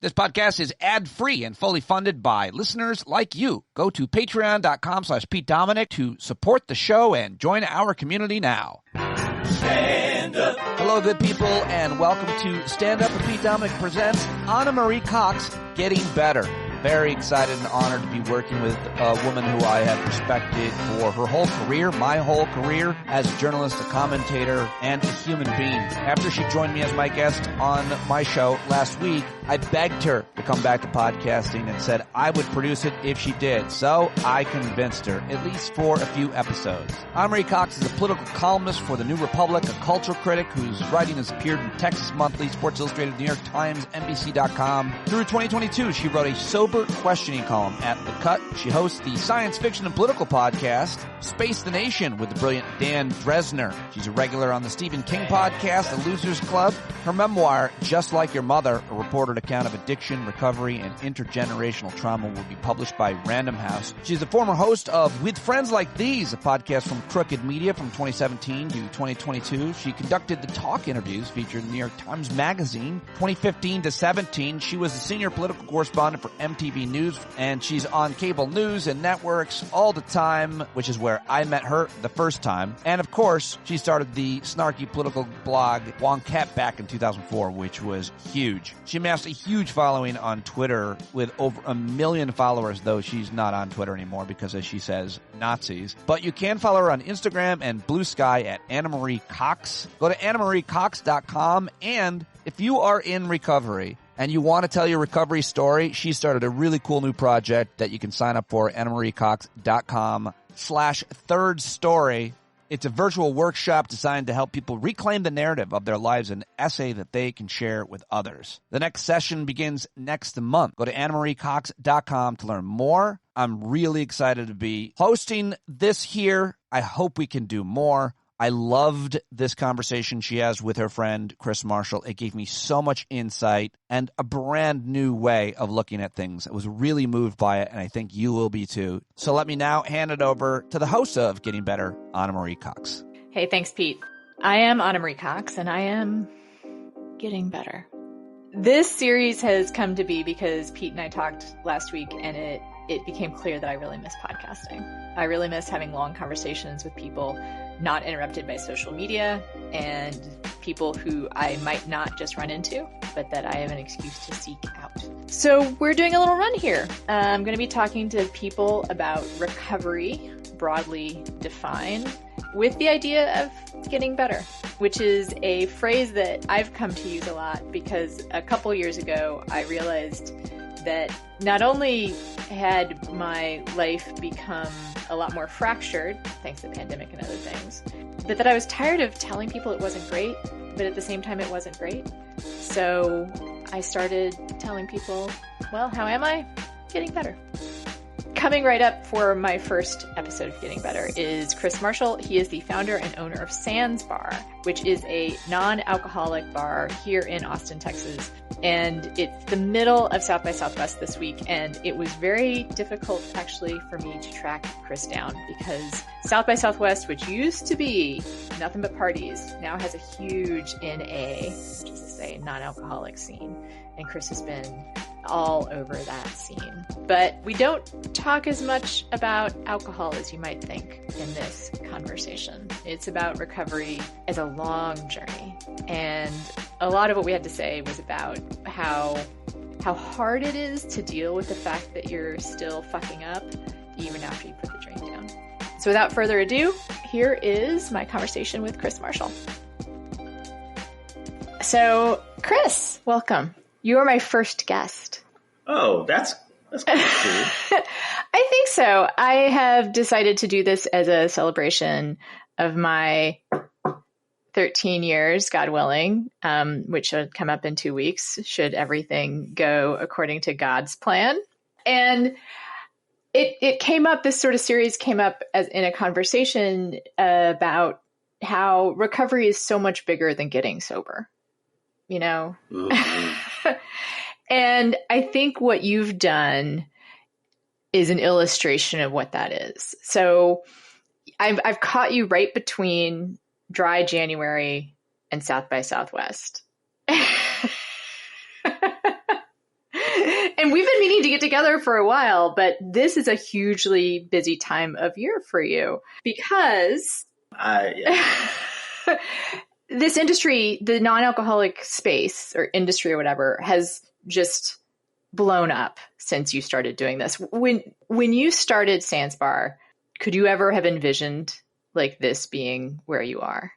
This podcast is ad-free and fully funded by listeners like you. Go to patreon.com/PeteDominic to support the show and join our community now. Stand up. Hello, good people, and welcome to Stand Up with Pete Dominic presents Ana Marie Cox, Getting Better. Very excited and honored to be working with a woman who I have respected for her whole career, my whole career, as a journalist, a commentator, and a human being. After she joined me as my guest on my show last week, I begged her to come back to podcasting and said I would produce it if she did. So I convinced her, at least for a few episodes. Ana Marie Cox is a political columnist for The New Republic, a cultural critic whose writing has appeared in Texas Monthly, Sports Illustrated, New York Times, NBC.com. Through 2022, she wrote a sober questioning column at The Cut. She hosts the science fiction and political podcast, Space the Nation, with the brilliant Dan Dresner. She's a regular on the Stephen King podcast, The Losers Club. Her memoir, Just Like Your Mother, a reported account of addiction, recovery, and intergenerational trauma, will be published by Random House. She's a former host of With Friends Like These, a podcast from Crooked Media from 2017 to 2022. She conducted the talk interviews featured in the New York Times Magazine 2015 to 17. She was a senior political correspondent for MTV News, and she's on cable news and networks all the time, which is where I met her the first time. And of course, she started the snarky political blog Wonket back in 2004, which was huge. She amassed a huge following on Twitter with over 1 million followers, though she's not on Twitter anymore because, as she says, Nazis. But you can follow her on Instagram and Blue Sky at Ana Marie Cox. Go to AnaMarieCox.com, and if you are in recovery and you want to tell your recovery story, she started a really cool new project that you can sign up for, AnaMarieCox.com/third story. It's a virtual workshop designed to help people reclaim the narrative of their lives, an essay that they can share with others. The next session begins next month. Go to AnaMarieCox.com to learn more. I'm really excited to be hosting this here. I hope we can do more. I loved this conversation she has with her friend, Chris Marshall. It gave me so much insight and a brand new way of looking at things. I was really moved by it, and I think you will be too. So let me now hand it over to the host of Getting Better, Ana Marie Cox. Hey, thanks, Pete. I am Ana Marie Cox, and I am getting better. This series has come to be because Pete and I talked last week, and it became clear that I really miss podcasting. I really miss having long conversations with people not interrupted by social media and people who I might not just run into, but that I have an excuse to seek out. So we're doing a little run here. I'm going to be talking to people about recovery, broadly defined, with the idea of getting better, which is a phrase that I've come to use a lot because a couple years ago I realized that not only had my life become a lot more fractured, thanks to the pandemic and other things, but that I was tired of telling people it wasn't great, but at the same time it wasn't great. So I started telling people, well, how am I? Getting better. Coming right up for my first episode of Getting Better is Chris Marshall. He is the founder and owner of Sands Bar, which is a non-alcoholic bar here in Austin, Texas. And it's the middle of South by Southwest this week, and it was very difficult actually for me to track Chris down because South by Southwest, which used to be nothing but parties, now has a huge NA, which is to say non-alcoholic scene. And Chris has been all over that scene. But we don't talk as much about alcohol as you might think in this conversation. It's about recovery as a long journey. And a lot of what we had to say was about how hard it is to deal with the fact that you're still fucking up even after you put the drink down. So without further ado, here is my conversation with Chris Marshall. So, Chris, welcome. You are my first guest. Oh, that's kind of cool. I think so. I have decided to do this as a celebration of my 13 years, God willing, which should come up in 2 weeks, should everything go according to God's plan. And it came up, this sort of series came up as in a conversation about how recovery is so much bigger than getting sober, you know? And I think what you've done is an illustration of what that is. So I've caught you right between Dry January and South by Southwest. And we've been meaning to get together for a while, but this is a hugely busy time of year for you because this industry, the non-alcoholic space or industry or whatever, has just blown up since you started doing this. When you started Sans Bar, could you ever have envisioned like this being where you are?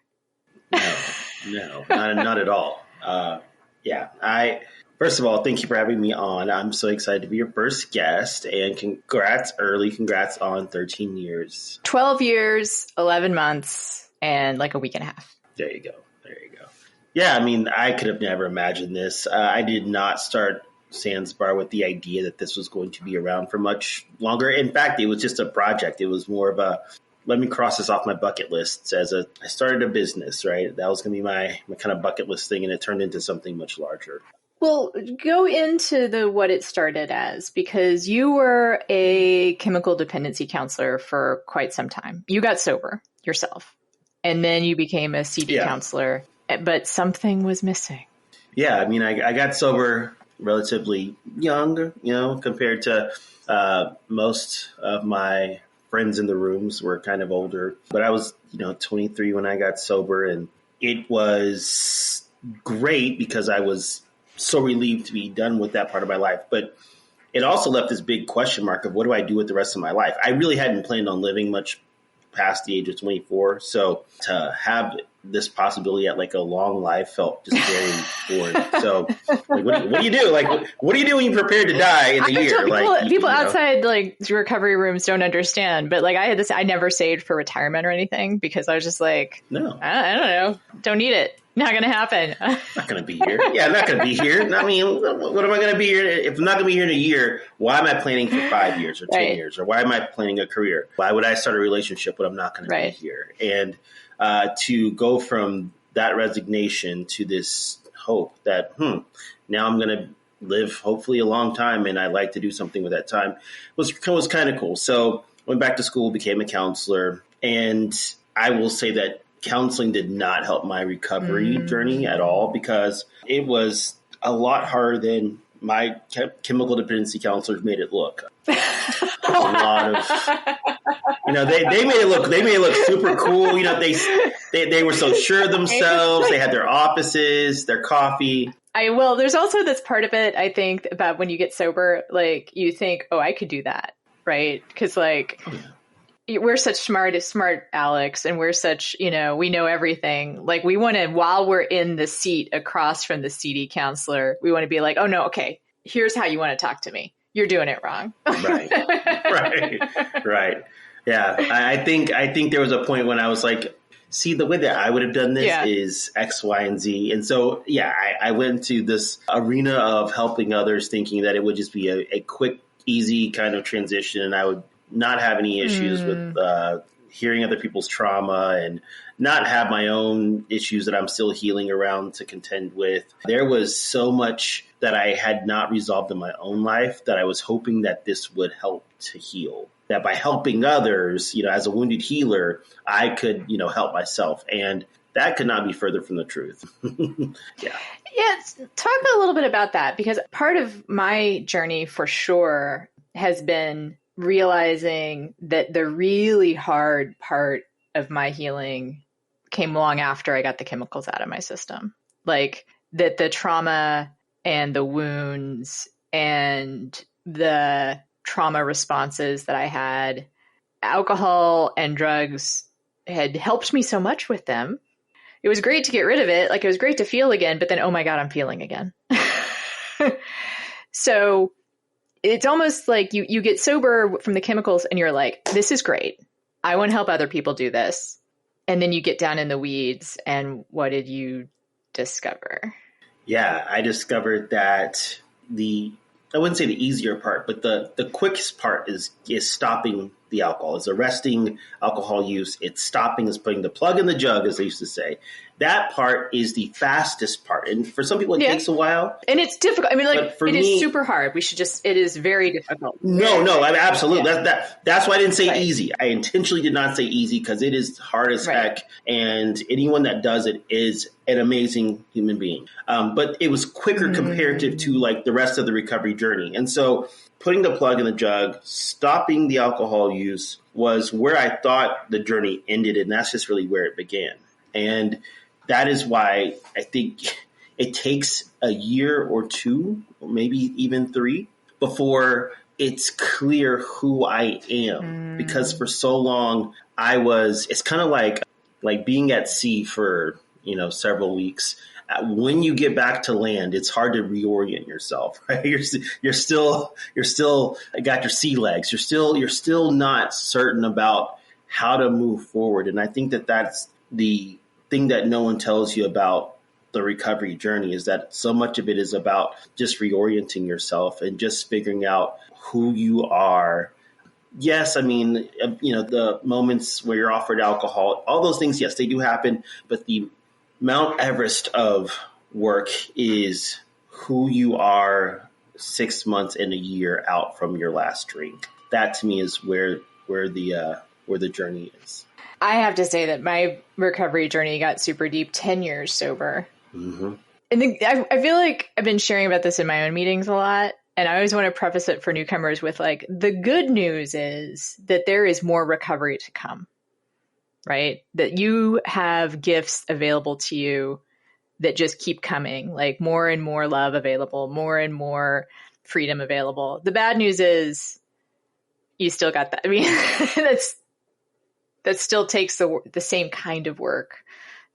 No, not at all. First of all, thank you for having me on. I'm so excited to be your first guest, and congrats on 13 years. 12 years, 11 months, and like a week and a half. There you go. Yeah, I mean, I could have never imagined this. I did not start Sans Bar with the idea that this was going to be around for much longer. In fact, it was just a project. It was more of a, let me cross this off my bucket list. I started a business, right? That was going to be my kind of bucket list thing, and it turned into something much larger. Well, go into what it started as, because you were a chemical dependency counselor for quite some time. You got sober yourself, and then you became a CD counselor, but something was missing. Yeah, I mean, I got sober relatively young, compared to most of my friends in the rooms were kind of older. But I was, 23 when I got sober, and it was great because I was so relieved to be done with that part of my life. But it also left this big question mark of what do I do with the rest of my life? I really hadn't planned on living much past the age of 24. So to have this possibility at like a long life felt just very boring. So like, what do you do? Like, what do you do when you prepare to die in a year? People outside like recovery rooms don't understand, but like I had this, I never saved for retirement or anything because I was just like, no, I don't know. Don't need it. Not going to happen. Not going to be here. Yeah, I'm not going to be here. I mean, what am I going to be here? If I'm not going to be here in a year, why am I planning for 5 years or 10 years? Or why am I planning a career? Why would I start a relationship when I'm not going to be here? And to go from that resignation to this hope that, now I'm going to live hopefully a long time and I'd like to do something with that time was kind of cool. So went back to school, became a counselor. And I will say that counseling did not help my recovery journey at all because it was a lot harder than my chemical dependency counselors made it look. A lot of, they made it look super cool. They were so sure of themselves. They had their offices, their coffee. There's also this part of it, I think, about when you get sober, like you think, oh, I could do that. Right. Because we're such smart Alex, and we're such, we know everything. Like we want to, while we're in the seat across from the CD counselor, we want to be like, oh no, okay, here's how you want to talk to me. You're doing it wrong. Right. Yeah. I think there was a point when I was like, see, the way that I would have done this is X, Y, and Z. And so, I went to this arena of helping others thinking that it would just be a quick, easy kind of transition. And I would not have any issues with hearing other people's trauma and not have my own issues that I'm still healing around to contend with. There was so much that I had not resolved in my own life that I was hoping that this would help to heal. That by helping others, as a wounded healer, I could, help myself. And that could not be further from the truth. Yeah. Talk a little bit about that, because part of my journey for sure has been realizing that the really hard part of my healing came long after I got the chemicals out of my system. Like that the trauma and the wounds and the trauma responses that I had, alcohol and drugs had helped me so much with them. It was great to get rid of it. Like it was great to feel again, but then, oh my God, I'm feeling again. So it's almost like you get sober from the chemicals and you're like, this is great. I want to help other people do this. And then you get down in the weeds, and what did you discover? Yeah, I discovered that I wouldn't say the easier part, but the quickest part is stopping the alcohol. It's arresting alcohol use. It's stopping, it's putting the plug in the jug, as they used to say. that part is the fastest part. And for some people, it takes a while. And it's difficult. I mean, like, it is super hard. It is very difficult. No, absolutely. Yeah. That's why I didn't say easy. I intentionally did not say easy because it is hard as heck. And anyone that does it is an amazing human being. But it was quicker comparative to like the rest of the recovery journey. And so putting the plug in the jug, stopping the alcohol use was where I thought the journey ended. And that's just really where it began. And that is why I think it takes a year or two, or maybe even 3, before it's clear who I am. Because for so long, it's kind of like being at sea for, several weeks. When you get back to land, it's hard to reorient yourself, right? You're still got your sea legs. You're still not certain about how to move forward. And I think that's the thing that no one tells you about the recovery journey, is that so much of it is about just reorienting yourself and just figuring out who you are. Yes, I mean, the moments where you're offered alcohol, all those things, yes, they do happen. But the Mount Everest of work is who you are 6 months and a year out from your last drink. That to me is where the journey is. I have to say that my recovery journey got super deep 10 years sober. Mm-hmm. And I feel like I've been sharing about this in my own meetings a lot. And I always want to preface it for newcomers with like, the good news is that there is more recovery to come, right? That you have gifts available to you that just keep coming, like more and more love available, more and more freedom available. The bad news is you still got that. I mean, that still takes the same kind of work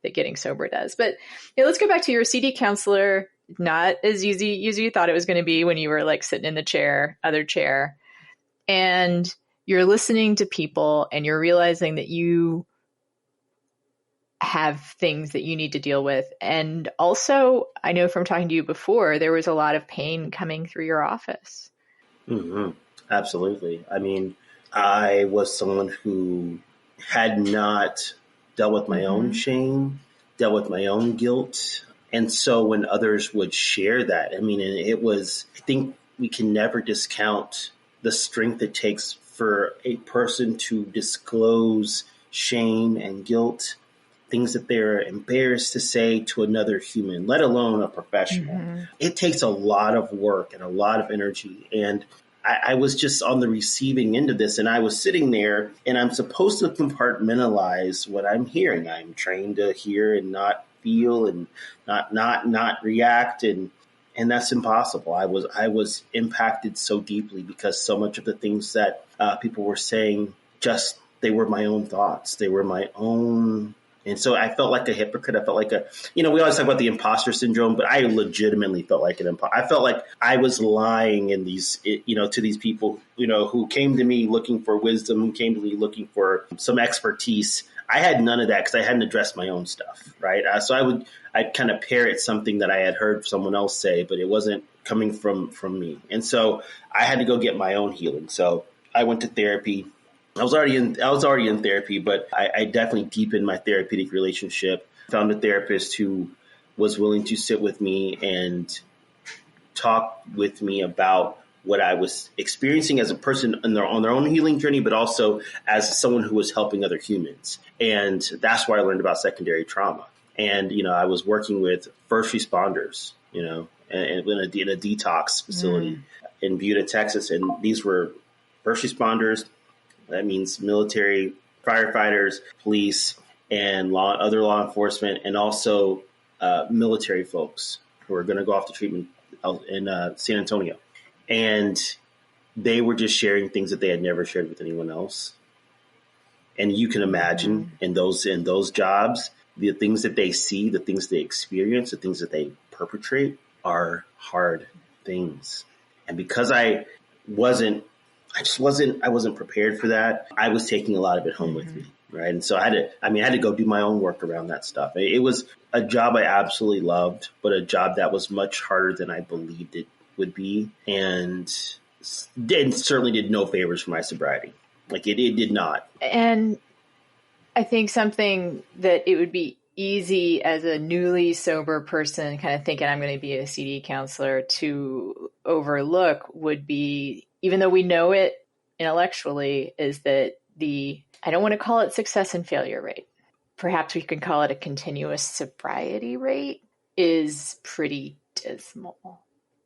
that getting sober does. But let's go back to your CD counselor. Not as easy as you thought it was going to be when you were like sitting in the other chair, and you're listening to people and you're realizing that you have things that you need to deal with. And also, I know from talking to you before, there was a lot of pain coming through your office. Mm-hmm. Absolutely. I mean, I was someone who had not dealt with my own shame, dealt with my own guilt. And so when others would share that, I mean, I think we can never discount the strength it takes for a person to disclose shame and guilt, things that they're embarrassed to say to another human, let alone a professional. Mm-hmm. It takes a lot of work and a lot of energy. And I was just on the receiving end of this, and I was sitting there, and I'm supposed to compartmentalize what I'm hearing. I'm trained to hear and not feel and not react, and that's impossible. I was impacted so deeply because so much of the things that people were saying, they were my own thoughts. They were my own. And so I felt like a hypocrite. I felt like we always talk about the imposter syndrome, but I legitimately felt like an imposter. I felt like I was lying to these people, who came to me looking for wisdom, who came to me looking for some expertise. I had none of that because I hadn't addressed my own stuff, right? So I'd kind of parrot something that I had heard someone else say, but it wasn't coming from me. And so I had to go get my own healing. So I went to therapy. I was already in therapy, but I definitely deepened my therapeutic relationship. Found a therapist who was willing to sit with me and talk with me about what I was experiencing as a person on their own healing journey, but also as someone who was helping other humans. And that's where I learned about secondary trauma. And, I was working with first responders, and in a detox facility in Buda, Texas. And these were first responders. That means military, firefighters, police, and other law enforcement, and also military folks who are going to go off to treatment in San Antonio. And they were just sharing things that they had never shared with anyone else. And you can imagine in those jobs, the things that they see, the things they experience, the things that they perpetrate are hard things. And because I wasn't prepared for that. I was taking a lot of it home with me. Right. And so I had to go do my own work around that stuff. It was a job I absolutely loved, but a job that was much harder than I believed it would be. And certainly did no favors for my sobriety. Like it did not. And I think something that it would be easy as a newly sober person kind of thinking I'm going to be a CD counselor to overlook would be, even though we know it intellectually, is that I don't want to call it success and failure rate. Perhaps we can call it a continuous sobriety rate, is pretty dismal.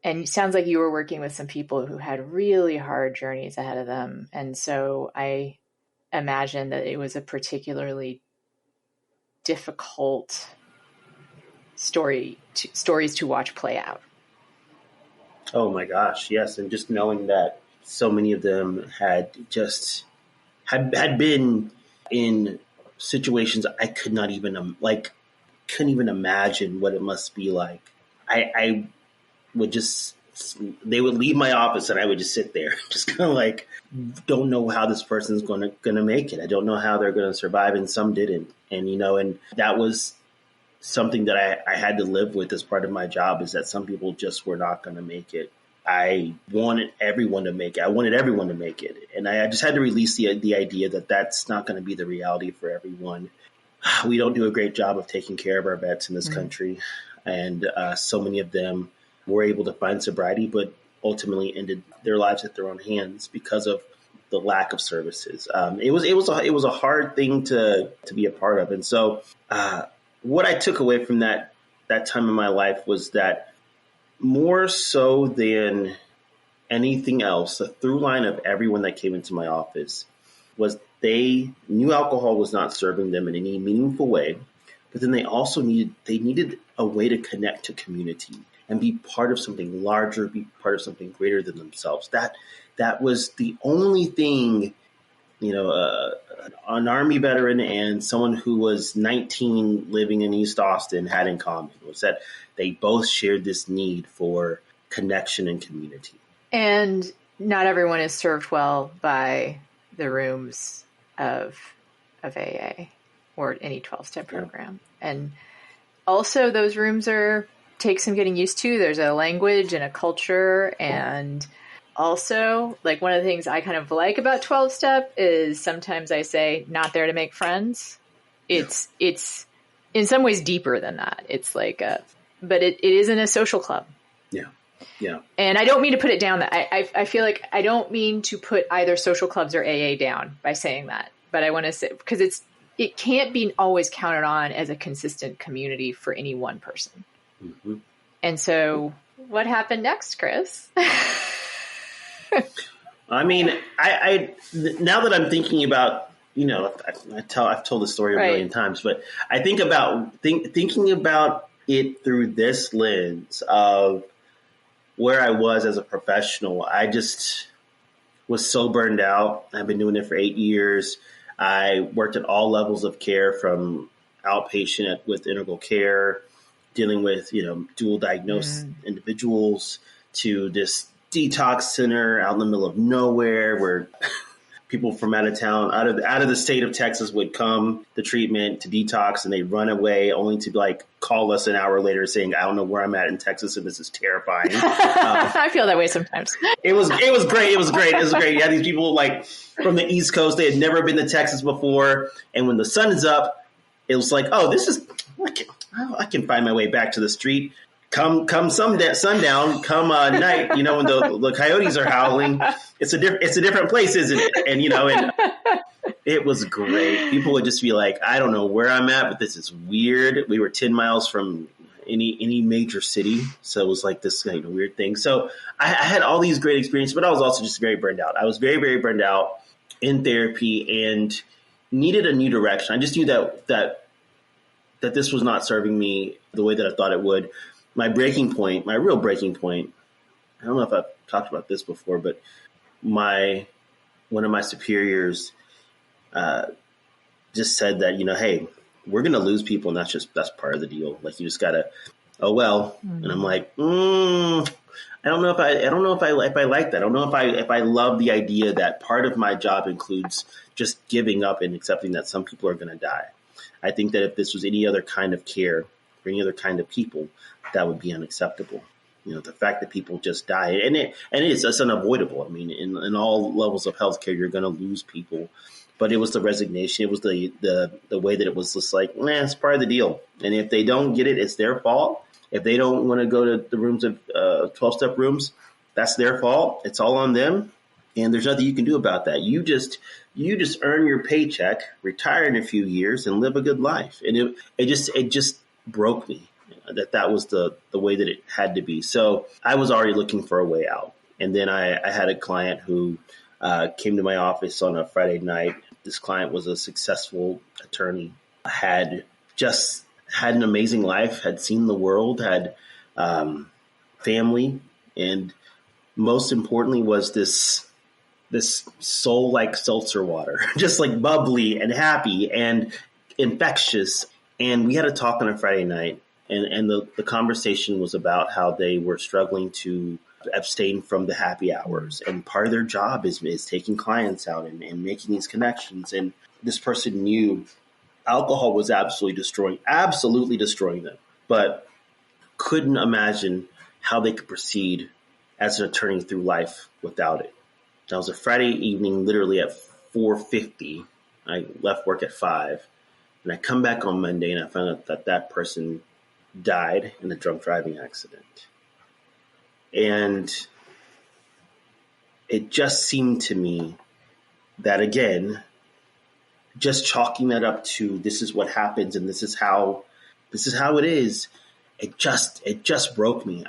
And it sounds like you were working with some people who had really hard journeys ahead of them. And so I imagine that it was a particularly difficult stories to watch play out. Oh my gosh, yes. And just knowing that so many of them had been in situations I could not even, couldn't even imagine what it must be like. I would they would leave my office and I would just sit there, just kind of like, don't know how this person's going to make it. I don't know how they're going to survive. And some didn't. And, and that was something that I had to live with as part of my job, is that some people just were not going to make it. I wanted everyone to make it. I wanted everyone to make it. And I just had to release the idea that that's not going to be the reality for everyone. We don't do a great job of taking care of our vets in this country. And so many of them were able to find sobriety, but ultimately ended their lives at their own hands because of the lack of services. It was a hard thing to be a part of. And so what I took away from that time in my life was that, more so than anything else, the through line of everyone that came into my office was they knew alcohol was not serving them in any meaningful way, but then they also needed a way to connect to community and be part of something larger, be part of something greater than themselves. That was the only thing, an Army veteran and someone who was 19 living in East Austin had in common, was that they both shared this need for connection and community. And not everyone is served well by the rooms of AA or any 12-step program. And also those rooms take some getting used to. There's a language and a culture. And also, like, one of the things I kind of like about 12-step is sometimes I say, not there to make friends. It's in some ways deeper than that. It's like but it isn't a social club. Yeah. Yeah. And I don't mean to put it down. I feel like I don't mean to put either social clubs or AA down by saying that. But I want to say, because it can't be always counted on as a consistent community for any one person. Mm-hmm. And so what happened next, Chris? I mean, I now that I'm thinking about, I've told the story a million times, but I think about thinking about it through this lens of where I was as a professional. I just was so burned out. I've been doing it for 8 years. I worked at all levels of care, from outpatient with integral care, dealing with, dual diagnosed individuals, to this detox center out in the middle of nowhere where people from out of town, out of the state of Texas, would come to treatment, to detox, and they'd run away only to call us an hour later saying, I don't know where I'm at in Texas and this is terrifying. I feel that way sometimes. It was great. It was great. You had these people from the East Coast. They had never been to Texas before. And when the sun is up, it was like, oh, I can find my way back to the street. Come sundown, come night, when the coyotes are howling, it's a different place, isn't it? And, and it was great. People would just be like, I don't know where I'm at, but this is weird. We were 10 miles from any major city. So it was like this weird thing. So I had all these great experiences, but I was also just very burned out. I was very, very burned out in therapy and needed a new direction. I just knew that this was not serving me the way that I thought it would. My real breaking point, I don't know if I've talked about this before, but one of my superiors just said that, hey, we're going to lose people, and that's part of the deal. Like, you just got to, oh, well. Mm-hmm. And I'm like, I don't know if I like that. I don't know if I love the idea that part of my job includes just giving up and accepting that some people are going to die. I think that if this was any other kind of care for any other kind of people, that would be unacceptable. The fact that people just die, and it's unavoidable. I mean, in all levels of healthcare, you're going to lose people. But it was the resignation. It was the way that it was just like, it's part of the deal. And if they don't get it, it's their fault. If they don't want to go to the rooms of 12-step rooms, that's their fault. It's all on them. And there's nothing you can do about that. You just earn your paycheck, retire in a few years, and live a good life. And it just broke me that was the way that it had to be. So I was already looking for a way out. And then I had a client who came to my office on a Friday night. This client was a successful attorney, had an amazing life, had seen the world, had family, and most importantly was this soul like seltzer water, just like bubbly and happy and infectious. And we had a talk on a Friday night, and the conversation was about how they were struggling to abstain from the happy hours. And part of their job is taking clients out and making these connections. And this person knew alcohol was absolutely destroying them, but couldn't imagine how they could proceed as an attorney through life without it. That was a Friday evening, literally at 4:50. I left work at 5, and I come back on Monday and I found out that person died in a drunk driving accident. And it just seemed to me that, again, just chalking that up to this is what happens and this is how it is. It just broke me.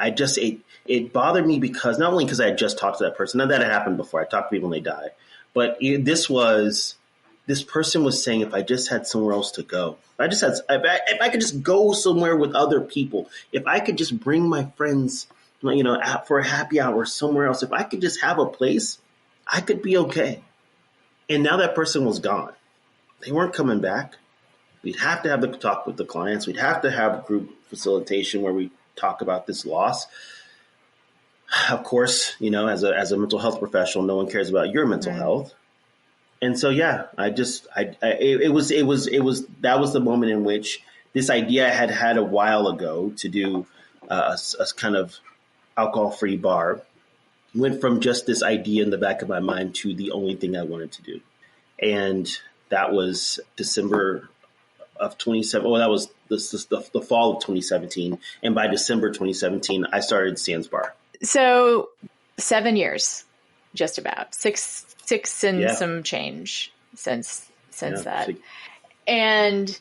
It bothered me because not only because I had just talked to that person, now that had happened before, I talked to people and they die, but this person was saying, if I just had somewhere else to go, if I could just go somewhere with other people, if I could just bring my friends, for a happy hour somewhere else, if I could just have a place, I could be okay. And now that person was gone. They weren't coming back. We'd have to have the talk with the clients. We'd have to have group facilitation where we talk about this loss. Of course, as a mental health professional, no one cares about your mental health. And so, that was the moment in which this idea I had a while ago to do a kind of alcohol-free bar went from just this idea in the back of my mind to the only thing I wanted to do. And that was December of 2017. Well, that was the fall of 2017. And by December 2017, I started Sands Bar. So 7 years, just about six and some change since that. And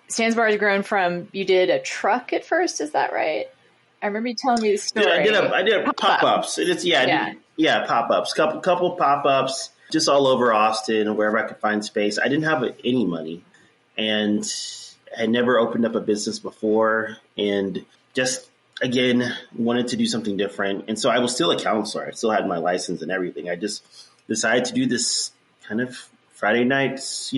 Sands Bar has grown from, you did a truck at first. Is that right? I remember you telling me the story. I did pop-ups. Pop-ups. Couple pop-ups just all over Austin or wherever I could find space. I didn't have any money and had never opened up a business before and just, again, wanted to do something different. And so I was still a counselor. I still had my license and everything. I just decided to do this kind of Friday nights,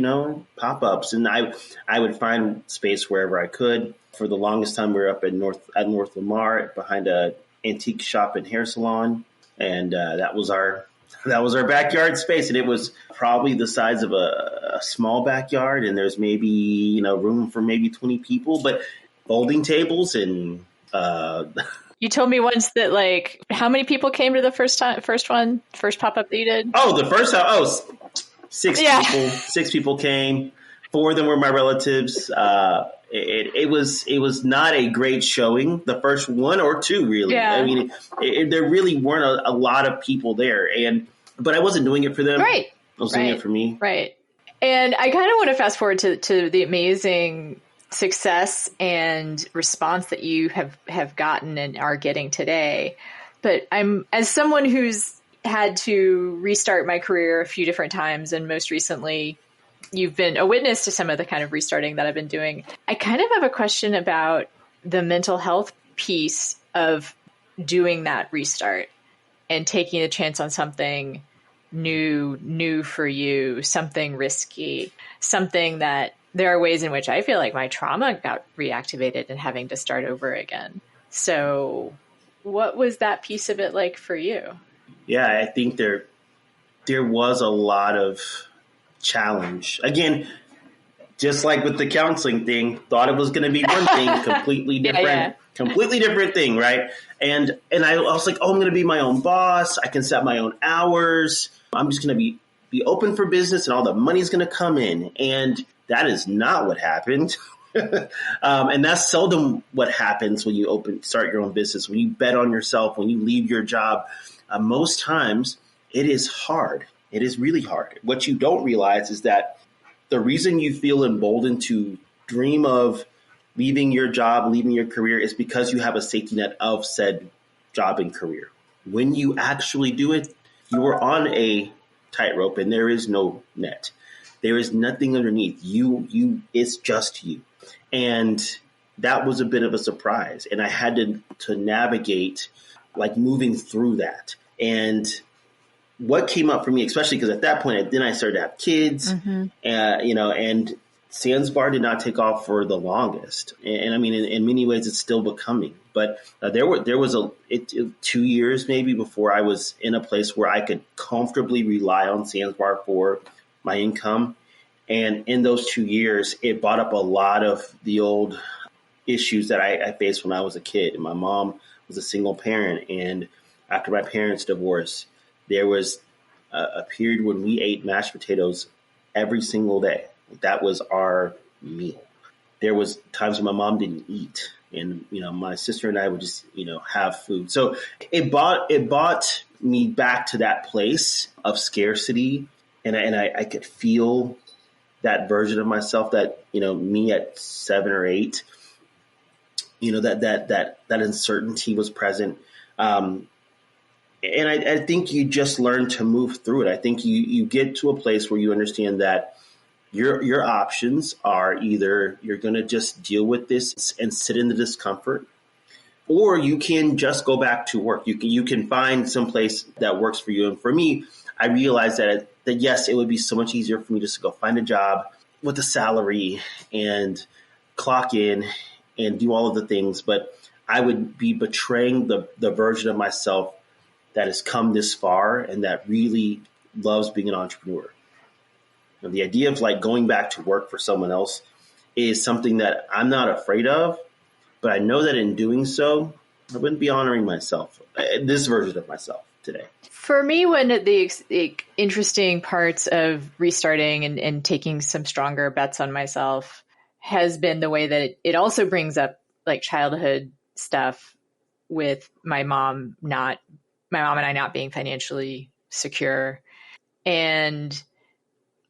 pop-ups. And I would find space wherever I could. For the longest time, we were up at North Lamar behind a antique shop and hair salon. And that was our backyard space. And it was probably the size of a small backyard. And there's maybe, room for maybe 20 people, but folding tables and, you told me once that how many people came to the first pop-up that you did? Oh, the first time. Six people. 6 people came. 4 of them were my relatives. It was not a great showing. The first 1 or 2, really. Yeah. I mean, there really weren't a lot of people there, but I wasn't doing it for them. Right. I was doing it for me. Right. And I kind of want to fast forward to the amazing success and response that you have gotten and are getting today. But as someone who's had to restart my career a few different times, and most recently you've been a witness to some of the kind of restarting that I've been doing, I kind of have a question about the mental health piece of doing that restart and taking a chance on something new for you, something risky, something that there are ways in which I feel like my trauma got reactivated and having to start over again. So what was that piece of it like for you? Yeah, I think there was a lot of challenge. Again, just like with the counseling thing, thought it was going to be one thing, completely different, completely different thing, right? And I was like, I'm going to be my own boss. I can set my own hours. I'm just going to be be open for business and all the money's going to come in. And that is not what happened. And that's seldom what happens when you start your own business, when you bet on yourself, when you leave your job. Most times it is hard. It is really hard. What you don't realize is that the reason you feel emboldened to dream of leaving your job, leaving your career, is because you have a safety net of said job and career. When you actually do it, you are on a tightrope and there is no net. There is nothing underneath. It's just you. And that was a bit of a surprise. And I had to navigate like moving through that. And what came up for me, especially because at that point, then I started to have kids, and Sans Bar did not take off for the longest. And I mean, in many ways, it's still becoming. But there was 2 years maybe before I was in a place where I could comfortably rely on Sans Bar for my income. And in those 2 years, it brought up a lot of the old issues that I faced when I was a kid. And my mom was a single parent. And after my parents' divorce, there was a period when we ate mashed potatoes every single day. That was our meal. There was times when my mom didn't eat. And, my sister and I would just, have food. So it brought me back to that place of scarcity. And I could feel that version of myself that, me at 7 or 8, that uncertainty was present. And I think you just learn to move through it. I think you get to a place where you understand that your options are either you're going to just deal with this and sit in the discomfort, or you can just go back to work. You can find some place that works for you. And for me, I realized that yes, it would be so much easier for me just to go find a job with a salary and clock in and do all of the things. But I would be betraying the version of myself that has come this far and that really loves being an entrepreneur. The idea of like going back to work for someone else is something that I'm not afraid of, but I know that in doing so, I wouldn't be honoring myself, this version of myself today. For me, one of the interesting parts of restarting and taking some stronger bets on myself has been the way that it also brings up like childhood stuff with my mom and I not being financially secure. And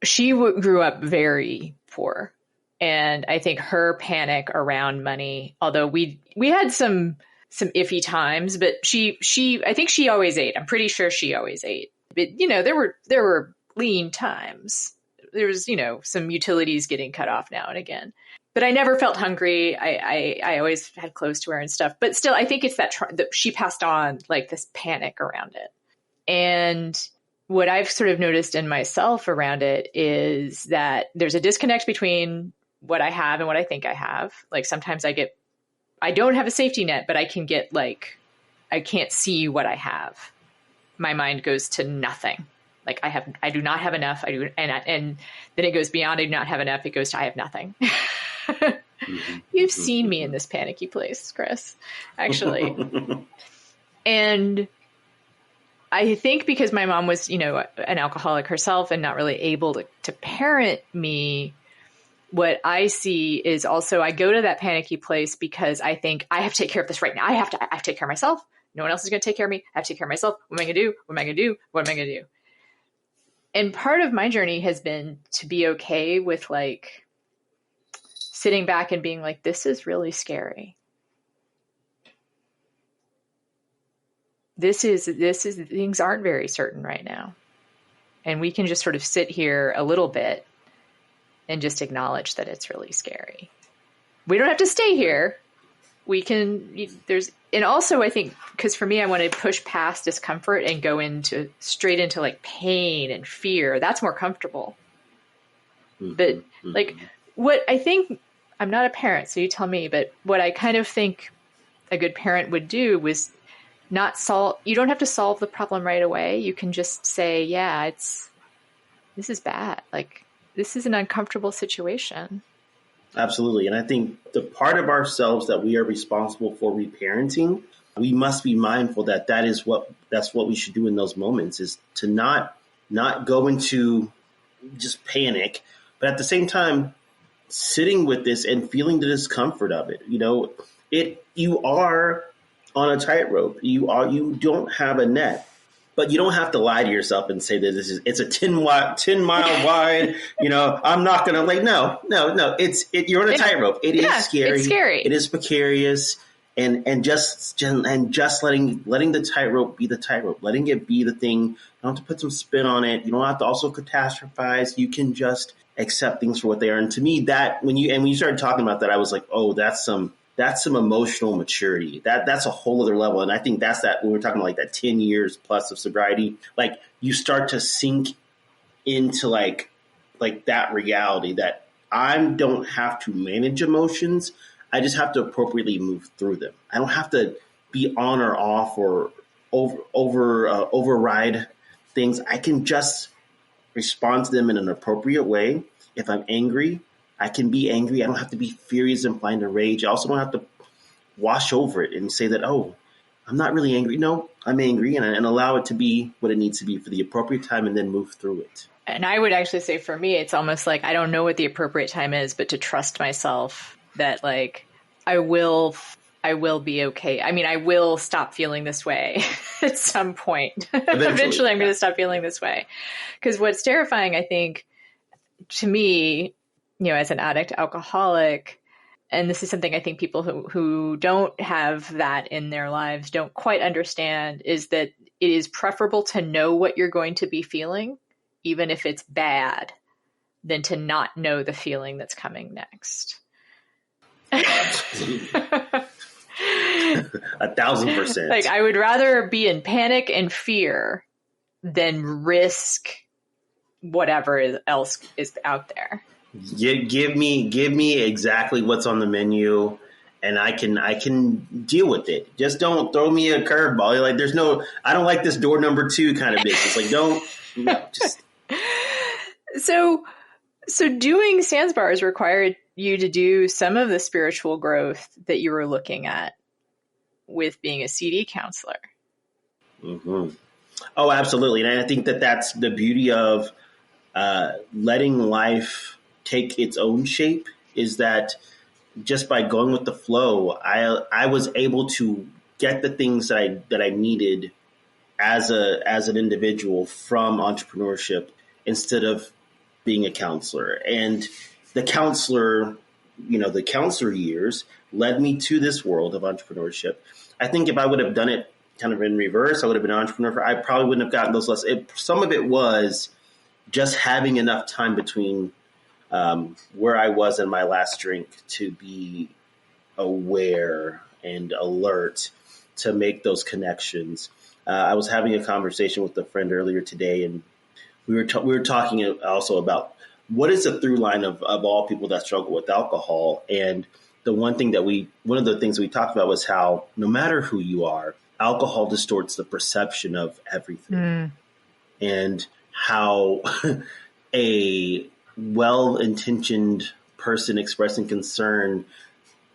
she grew up very poor. And I think her panic around money, although we had some iffy times, but I think she always ate. I'm pretty sure she always ate. But, there were lean times. There was, some utilities getting cut off now and again. But I never felt hungry. I always had clothes to wear and stuff. But still, I think it's that she passed on like this panic around it. And what I've sort of noticed in myself around it is that there's a disconnect between what I have and what I think I have. Like sometimes I don't have a safety net, but I can get like, I can't see what I have. My mind goes to nothing. Like I do not have enough. And then it goes beyond, I do not have enough. It goes to, I have nothing. You've seen me in this panicky place, Chris, actually. And I think because my mom was, an alcoholic herself and not really able to parent me, what I see is also I go to that panicky place because I think I have to take care of this right now. I have to take care of myself. No one else is going to take care of me. I have to take care of myself. What am I going to do? What am I going to do? What am I going to do? And part of my journey has been to be okay with like sitting back and being like, this is really scary. This is things aren't very certain right now. And we can just sort of sit here a little bit and just acknowledge that it's really scary. We don't have to stay here. We can, and also I think, because for me, I want to push past discomfort and go straight into like pain and fear. That's more comfortable. Mm-hmm. But like what I think, I'm not a parent, so you tell me, but what I kind of think a good parent would do was you don't have to solve the problem right away. You can just say, yeah, this is bad. Like, this is an uncomfortable situation. Absolutely. And I think the part of ourselves that we are responsible for reparenting, we must be mindful that that's what we should do in those moments, is to not not go into just panic, but at the same time, sitting with this and feeling the discomfort of it. You are on a tightrope. You don't have a net, but you don't have to lie to yourself and say that it's a 10 mile wide. I'm not going to no. You're on a tightrope. It is scary. It's scary. It is precarious. And just letting the tightrope be the tightrope, letting it be the thing. You don't have to put some spin on it. You don't have to also catastrophize. You can just accept things for what they are. And to me, that when you started talking about that, I was like, oh, that's some emotional maturity. That's a whole other level. And I think that's that when we're talking about like that 10 years plus of sobriety, like you start to sink into like that reality that I don't have to manage emotions. I just have to appropriately move through them. I don't have to be on or off or override things. I can just respond to them in an appropriate way. If I'm angry, I can be angry. I don't have to be furious and flying to rage. I also don't have to wash over it and say that, oh, I'm not really angry. No, I'm angry, and allow it to be what it needs to be for the appropriate time and then move through it. And I would actually say for me, it's almost like I don't know what the appropriate time is, but to trust myself that like I will be okay. I mean, I will stop feeling this way at some point. Eventually I'm going to stop feeling this way. Because what's terrifying, I think, to me, as an addict, alcoholic, and this is something I think people who don't have that in their lives don't quite understand, is that it is preferable to know what you're going to be feeling, even if it's bad, than to not know the feeling that's coming next. 1,000%. Like I would rather be in panic and fear than risk whatever else is out there. Give me exactly what's on the menu, and I can deal with it. Just don't throw me a curveball. Like I don't like this door number 2 kind of business. Like just. So doing Sans Bars required you to do some of the spiritual growth that you were looking at with being a CD counselor. Mm-hmm. Oh, absolutely. And I think that that's the beauty of letting life take its own shape, is that just by going with the flow, I was able to get the things that I needed as an individual from entrepreneurship instead of being a counselor. And the counselor years led me to this world of entrepreneurship. I think if I would have done it kind of in reverse, I would have been an entrepreneur. I probably wouldn't have gotten those lessons. Some of it was just having enough time between where I was in my last drink to be aware and alert to make those connections. I was having a conversation with a friend earlier today, and we were talking also about what is the through line of all people that struggle with alcohol. And one of the things we talked about was how no matter who you are, alcohol distorts the perception of everything. And how a well-intentioned person expressing concern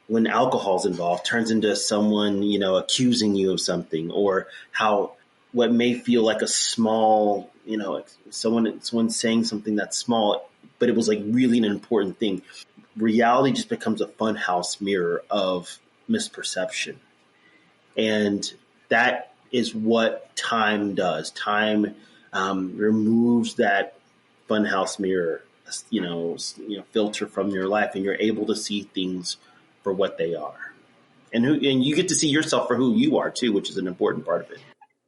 when alcohol's involved turns into someone, accusing you of something, or how what may feel like a small, someone saying something that's small, but it was like really an important thing. Reality just becomes a funhouse mirror of misperception. And that is what time does. Time removes that funhouse mirror, filter from your life, and you're able to see things for what they are. And you get to see yourself for who you are too, which is an important part of it.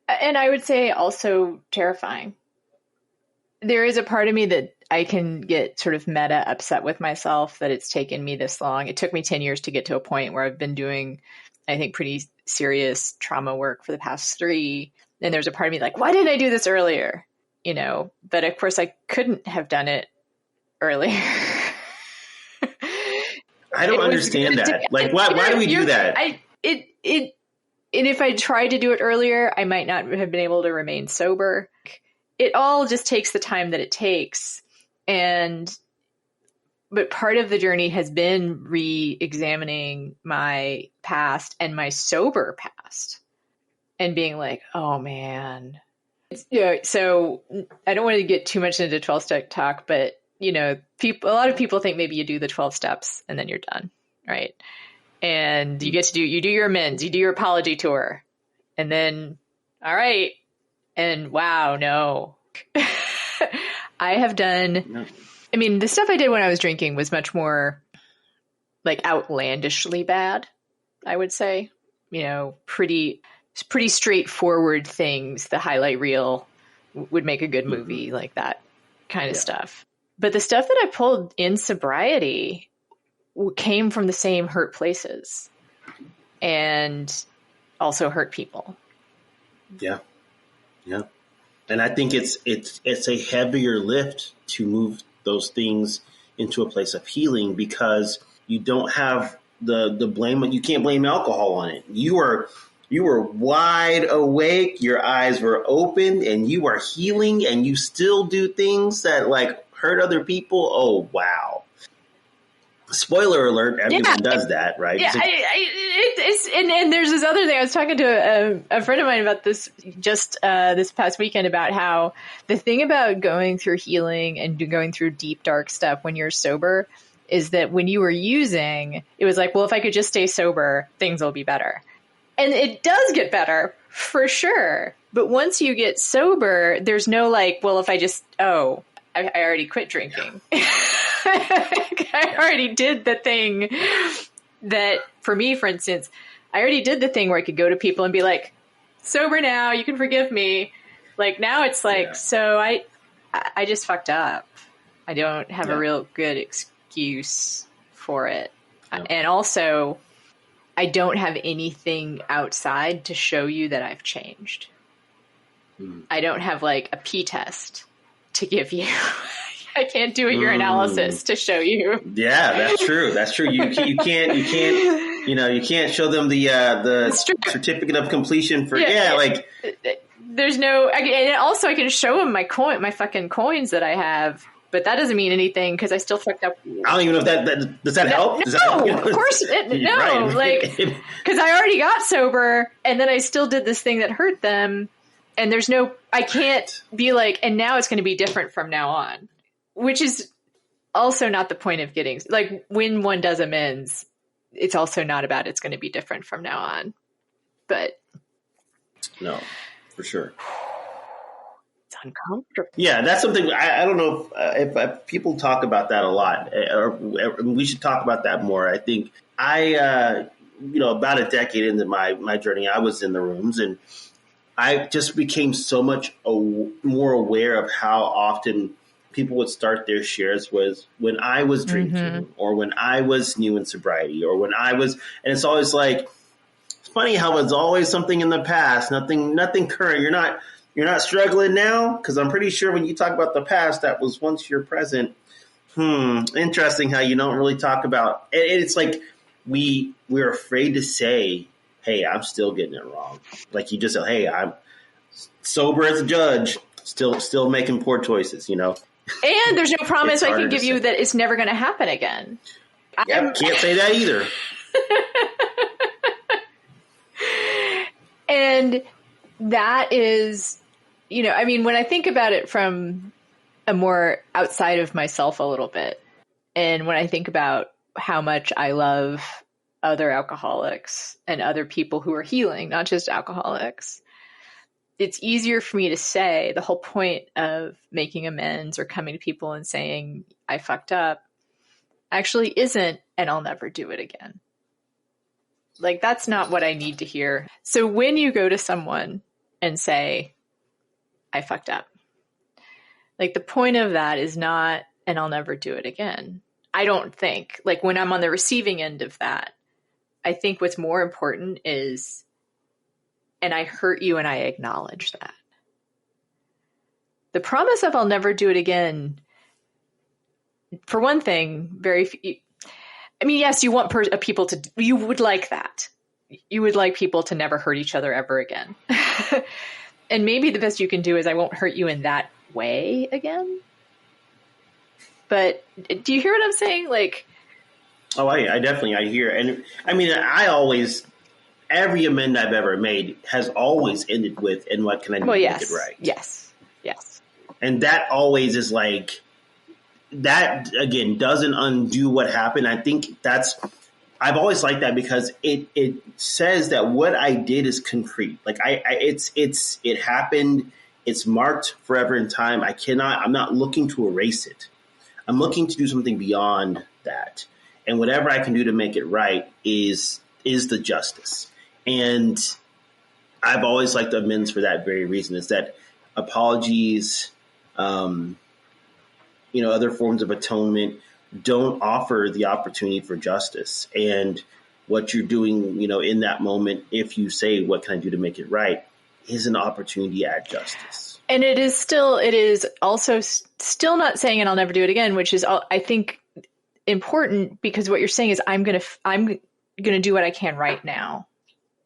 And I would say also terrifying. There is a part of me that I can get sort of meta upset with myself that it's taken me this long. It took me 10 years to get to a point where I've been doing, I think, pretty serious trauma work for the past 3. And there's a part of me like, why didn't I do this earlier? But of course I couldn't have done it earlier. I don't understand that. Like, why do we do that? And if I tried to do it earlier, I might not have been able to remain sober. It all just takes the time that it takes. But part of the journey has been re-examining my past and my sober past and being like, oh man, So I don't want to get too much into 12-step talk, but a lot of people think maybe you do the 12 steps and then you're done, right? And you do your amends, you do your apology tour, and then, all right. And wow, no. I have done, the stuff I did when I was drinking was much more like outlandishly bad, I would say. Pretty straightforward things. The highlight reel would make a good movie, like that kind of stuff. But the stuff that I pulled in sobriety came from the same hurt places and also hurt people. Yeah. Yeah. And I think it's a heavier lift to move those things into a place of healing, because you don't have the blame. You can't blame alcohol on it. You were wide awake. Your eyes were open and you are healing, and you still do things that like hurt other people. Oh, wow. Spoiler alert, everyone does that, right? Yeah, and there's this other thing. I was talking to a friend of mine about this just this past weekend, about how the thing about going through healing and going through deep, dark stuff when you're sober is that when you were using, it was like, well, if I could just stay sober, things will be better. And it does get better, for sure. But once you get sober, there's no like, well, if I just, I already quit drinking. I already did the thing that, for me, for instance, I already did the thing where I could go to people and be like, sober now, you can forgive me. Like now it's like, so I just fucked up. I don't have a real good excuse for it. Yeah. And also, I don't have anything outside to show you that I've changed. I don't have like a P test to give you. I can't do a urinalysis to show you. Yeah, that's true. That's true. You can't you can't show them the certificate of completion for like there's no. And also I can show them my fucking coins that I have, but that doesn't mean anything because I still fucked up. I don't even know if that does that help. No, of course no. Right. Like because I already got sober and then I still did this thing that hurt them, and there's no. I can't be like, and now it's going to be different from now on. Which is also not the point of getting, like, when one does amends, it's also not about it's going to be different from now on. But no, for sure. It's uncomfortable. Yeah, that's something I don't know if people talk about that a lot, or we should talk about that more. I think about a decade into my journey, I was in the rooms and I just became so much more aware of how often people would start their shares was when I was drinking or when I was new in sobriety or when I was, and it's always like, it's funny how it's always something in the past, nothing current. You're not struggling now. Cause I'm pretty sure when you talk about the past, that was once you're present. Interesting how you don't really talk about it. It's like we're afraid to say, hey, I'm still getting it wrong. Like you just said, hey, I'm sober as a judge, still making poor choices, And there's no promise I can give you that it's never going to happen again. Yeah, can't say that either. And that is, when I think about it from a more outside of myself a little bit, and when I think about how much I love other alcoholics and other people who are healing, not just alcoholics, it's easier for me to say the whole point of making amends or coming to people and saying, I fucked up, actually isn't, and I'll never do it again. Like, that's not what I need to hear. So when you go to someone and say, I fucked up, like the point of that is not, and I'll never do it again. I don't think, like when I'm on the receiving end of that, I think what's more important is, and I hurt you and I acknowledge that. The promise of I'll never do it again, for one thing, yes, you want people to, you would like that. You would like people to never hurt each other ever again. And maybe the best you can do is I won't hurt you in that way again. But do you hear what I'm saying? Like, oh, I definitely, I hear. And I mean, I always, every amend I've ever made has always ended with, and what can I do to make it right? Yes. And that always is like, that again doesn't undo what happened. I think I've always liked that because it says that what I did is concrete. Like it happened. It's marked forever in time. I'm not looking to erase it. I'm looking to do something beyond that. And whatever I can do to make it right is the justice. And I've always liked amends for that very reason, is that apologies, other forms of atonement don't offer the opportunity for justice. And what you're doing, in that moment, if you say, what can I do to make it right, is an opportunity at justice. And it is also still not saying, and I'll never do it again, which is, I think, important, because what you're saying is I'm going to do what I can right now.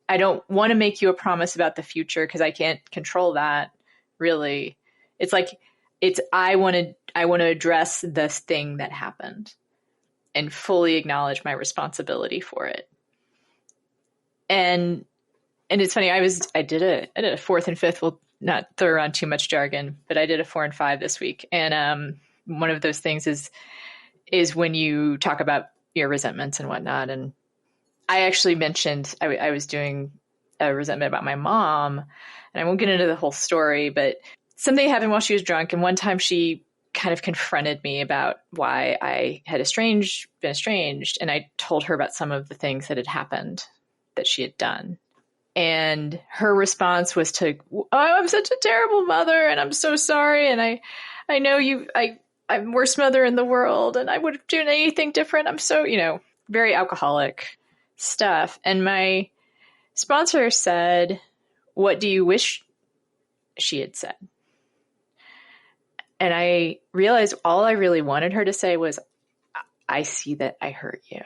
I don't want to make you a promise about the future because I can't control that, really. It's like, I want to address this thing that happened and fully acknowledge my responsibility for it. And it's funny, I did a fourth and fifth. We'll not throw around too much jargon, but I did a 4 and 5 this week. And one of those things is when you talk about your resentments and whatnot. And I actually mentioned I was doing a resentment about my mom, and I won't get into the whole story, but something happened while she was drunk. And one time she kind of confronted me about why I had been estranged. And I told her about some of the things that had happened that she had done. And her response was I'm such a terrible mother, and I'm so sorry. And I know I'm worst mother in the world, and I would have done anything different. I'm so, very alcoholic stuff. And my sponsor said, "What do you wish she had said?" And I realized all I really wanted her to say was, "I see that I hurt you."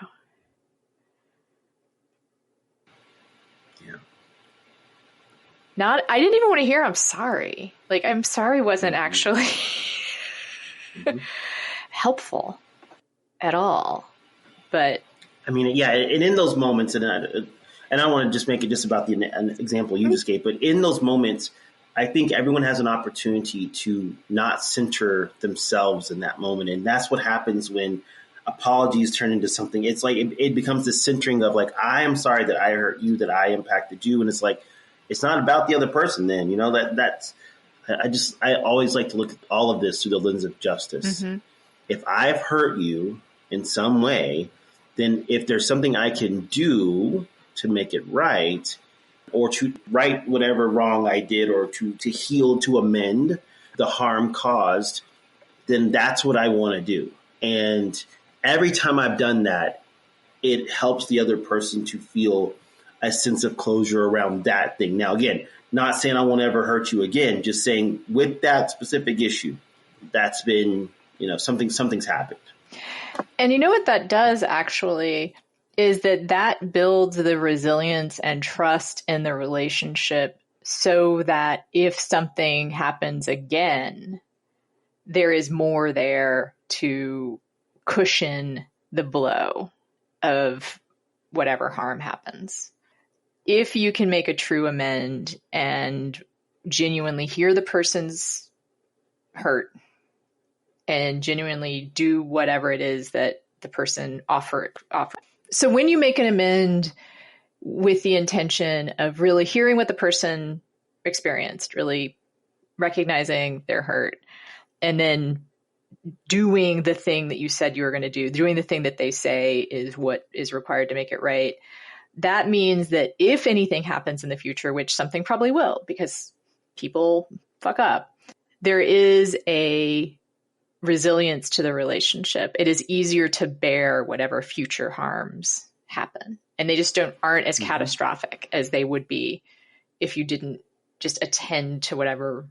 I didn't even want to hear, "I'm sorry." Like, "I'm sorry" wasn't actually helpful at all. But I mean, yeah. And in those moments, and I don't want to just make it just about an example you just gave, but in those moments, I think everyone has an opportunity to not center themselves in that moment. And that's what happens when apologies turn into something. It's like it becomes this centering of like, I am sorry that I hurt you, that I impacted you. And it's like, it's not about the other person then, I always like to look at all of this through the lens of justice. Mm-hmm. If I've hurt you in some way, then if there's something I can do to make it right, or to right whatever wrong I did, or to heal, to amend the harm caused, then that's what I want to do. And every time I've done that, it helps the other person to feel a sense of closure around that thing. Now, again, not saying I won't ever hurt you again, just saying with that specific issue, that's been, something's happened. And you know what that does actually is that builds the resilience and trust in the relationship, so that if something happens again, there is more there to cushion the blow of whatever harm happens. If you can make a true amend and genuinely hear the person's hurt and genuinely do whatever it is that the person offered. So when you make an amend with the intention of really hearing what the person experienced, really recognizing their hurt, and then doing the thing that you said you were going to do, doing the thing that they say is what is required to make it right, that means that if anything happens in the future, which something probably will, because people fuck up, there is a resilience to the relationship. It is easier to bear whatever future harms happen. And they just aren't as catastrophic as they would be if you didn't just attend to whatever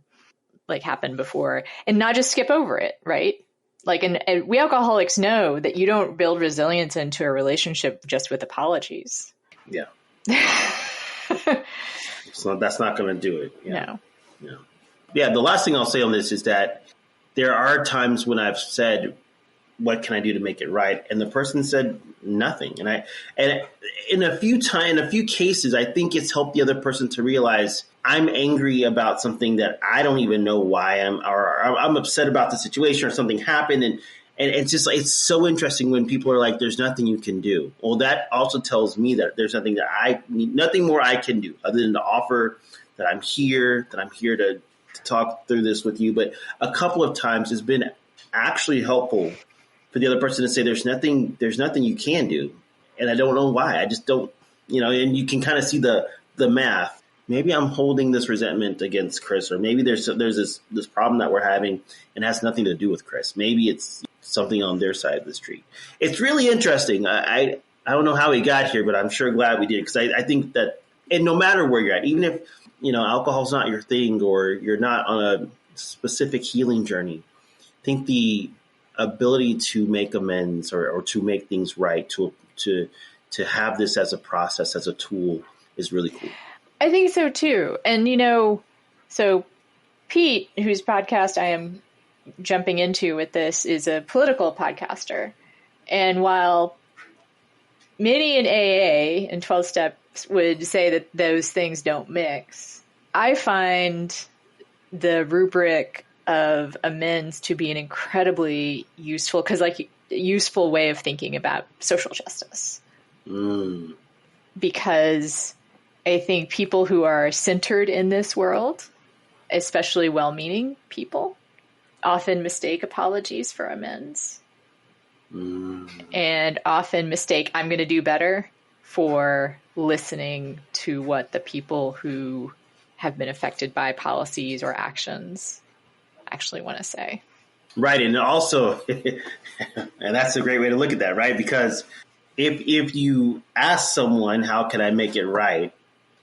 happened before and not just skip over it, right? And we alcoholics know that you don't build resilience into a relationship just with apologies. Yeah. So that's not going to do it. Yeah. No. Yeah. The last thing I'll say on this is that there are times when I've said, what can I do to make it right? And the person said nothing. And in a few cases, I think it's helped the other person to realize I'm angry about something that I don't even know why I'm upset about the situation, or something happened. And it's just, it's so interesting when people are like, there's nothing you can do. Well, that also tells me that there's nothing more I can do other than to offer that I'm here to talk through this with you. But a couple of times it's been actually helpful for the other person to say, there's nothing you can do. And I don't know why. I just don't, and you can kind of see the math. Maybe I'm holding this resentment against Chris, or maybe there's this problem that we're having and has nothing to do with Chris. Maybe it's something on their side of the street. It's really interesting. I don't know how we got here, but I'm sure glad we did, because I think that, and no matter where you're at, even if, alcohol's not your thing or you're not on a specific healing journey, I think the ability to make amends or to make things right, to have this as a process, as a tool, is really cool. I think so too. And, so Pete, whose podcast I am jumping into with this, is a political podcaster. And while many in AA and 12 steps would say that those things don't mix, I find the rubric of amends to be an incredibly useful way of thinking about social justice. Because I think people who are centered in this world, especially well-meaning people, often mistake apologies for amends. And often mistake I'm going to do better for listening to what the people who have been affected by policies or actions actually want to say. Right. And also, and that's a great way to look at that, right? Because if you ask someone, how can I make it right?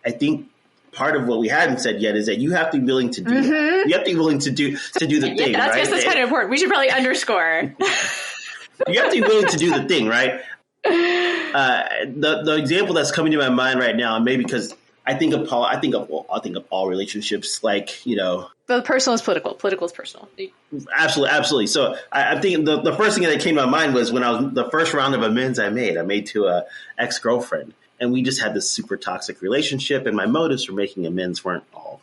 I think part of what we hadn't said yet is that you have to be willing to do that. You have to be willing to do the thing, that's, right? That's kind of important. We should probably underscore. You have to be willing to do the thing, right? The example that's coming to my mind right now, and maybe because I think of all relationships, like, But personal is political. Political is personal. Absolutely. So I think the first thing that came to my mind was when I was the first round of amends I made to a ex-girlfriend, and we just had this super toxic relationship, and my motives for making amends weren't all.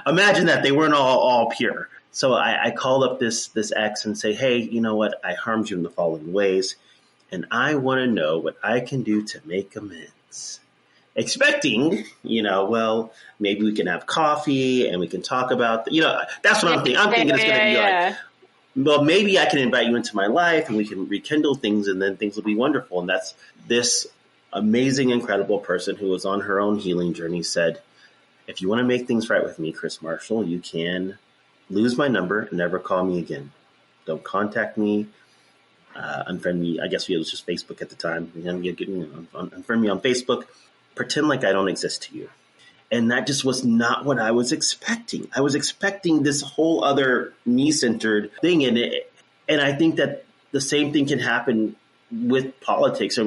Imagine that, they weren't all pure. So I called up this ex and say, hey, you know what? I harmed you in the following ways, and I want to know what I can do to make amends. Expecting, well, maybe we can have coffee and we can talk about, that's what I'm thinking. I'm thinking it's going to be like, well, maybe I can invite you into my life and we can rekindle things, and then things will be wonderful. And that's this amazing, incredible person who was on her own healing journey said, if you want to make things right with me, Chris Marshall, you can lose my number and never call me again. Don't contact me. Unfriend me. I guess it was just Facebook at the time. Unfriend me on Facebook. Pretend like I don't exist to you. And that just was not what I was expecting. I was expecting this whole other me-centered thing in it. And I think that the same thing can happen with politics or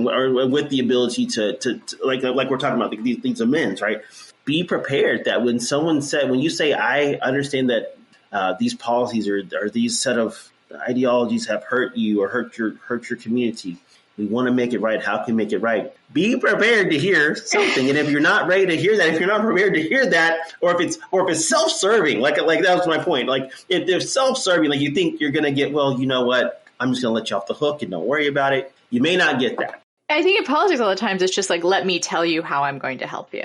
with the ability to like we're talking about these amends, right? Be prepared that when you say, I understand that these policies or these set of ideologies have hurt you or hurt your community. We want to make it right. How can we make it right? Be prepared to hear something. And if you're not ready to hear that, if you're not prepared to hear that, or if it's self-serving, like that was my point. Like if they're self-serving, like you think you're going to get, well, you know what? I'm just going to let you off the hook and don't worry about it. You may not get that. I think in politics, a lot of times it's just like, let me tell you how I'm going to help you.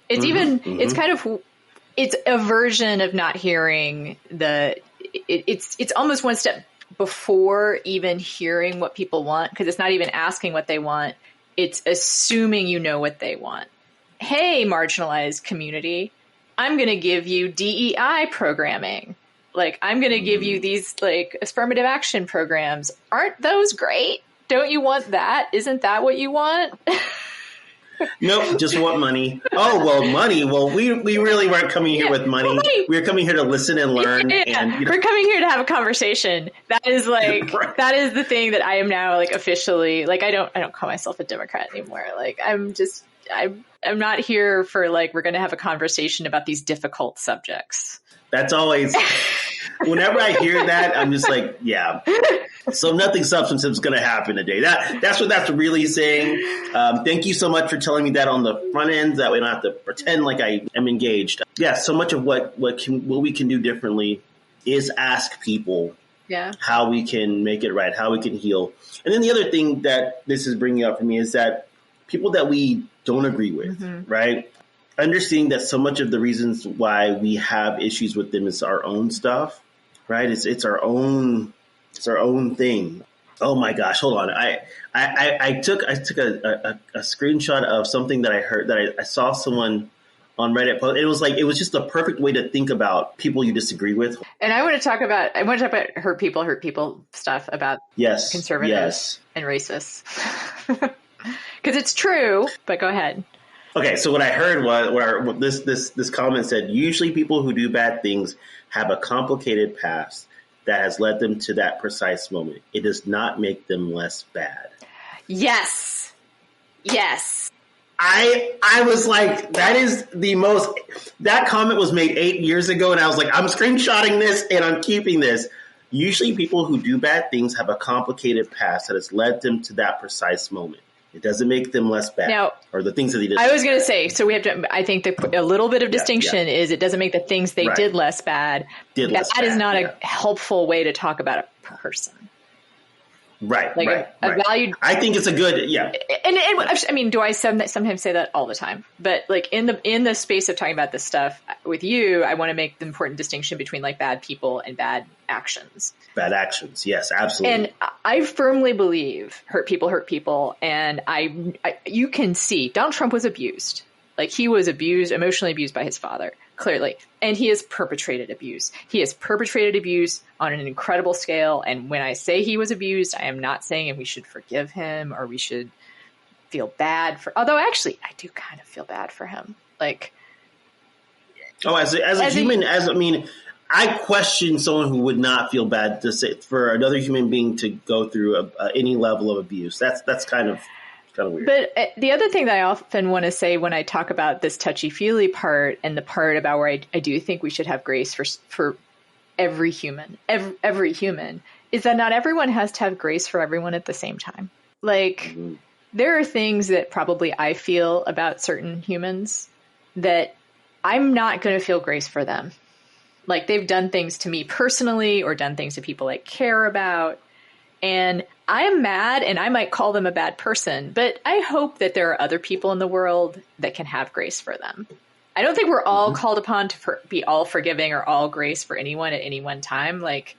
It's it's a version of not hearing it's almost one step before even hearing what people want, because it's not even asking what they want. It's assuming you know what they want. Hey, marginalized community, I'm going to give you DEI programming. Like, I'm going to give you these like affirmative action programs. Aren't those great? Don't you want that? Isn't that what you want? Nope, just want money. Oh, well, money. Well, we really weren't coming here with money. We were coming here to listen and learn. Yeah. And we're coming here to have a conversation. That is like, right. That is the thing that I am now like officially, like, I don't call myself a Democrat anymore. Like, I'm not here for like, we're going to have a conversation about these difficult subjects. That's always, whenever I hear that, I'm just like, yeah. So nothing substantive is going to happen today. That's what that's really saying. Thank you so much for telling me that on the front end. That way I don't have to pretend like I am engaged. Yeah, so much of what we can do differently is ask people how we can make it right, how we can heal. And then the other thing that this is bringing up for me is that people that we don't agree with, right? Understanding that so much of the reasons why we have issues with them is our own stuff, right? It's our own thing. Oh my gosh, hold on. I took a screenshot of something that I heard that I saw someone on Reddit post. It was just the perfect way to think about people you disagree with. And I want to talk about hurt people stuff about conservatives and racists. Because it's true, but go ahead. Okay, so what I heard was this comment said, usually people who do bad things have a complicated past that has led them to that precise moment. It does not make them less bad. Yes. I was like, that comment was made 8 years ago, and I was like, I'm screenshotting this and I'm keeping this. Usually people who do bad things have a complicated past that has led them to that precise moment. It doesn't make them less bad. Now, or the things that they did. I was going to say, so we have to, I think a little bit of distinction is it doesn't make the things they did less bad. That is not a helpful way to talk about a person. Right. A valued. I think it's a good, And I mean, do I sometimes say that all the time? But like in the space of talking about this stuff with you, I want to make the important distinction between like bad people and bad actions. Bad actions, yes, absolutely. And I firmly believe hurt people, and you can see Donald Trump was abused. Like he was emotionally abused by his father, clearly. And he has perpetrated abuse. He has perpetrated abuse on an incredible scale. And when I say he was abused, I am not saying we should forgive him or we should feel bad although actually I do kind of feel bad for him. Like, as a human, I question someone who would not feel bad to say for another human being to go through any level of abuse. That's kind of weird. But the other thing that I often want to say when I talk about this touchy-feely part and the part about where I do think we should have grace for every human, every human, is that not everyone has to have grace for everyone at the same time. Like, there are things that probably I feel about certain humans that I'm not going to feel grace for them. Like, they've done things to me personally or done things to people I care about. And I am mad and I might call them a bad person, but I hope that there are other people in the world that can have grace for them. I don't think we're all called upon to be all forgiving or all grace for anyone at any one time. Like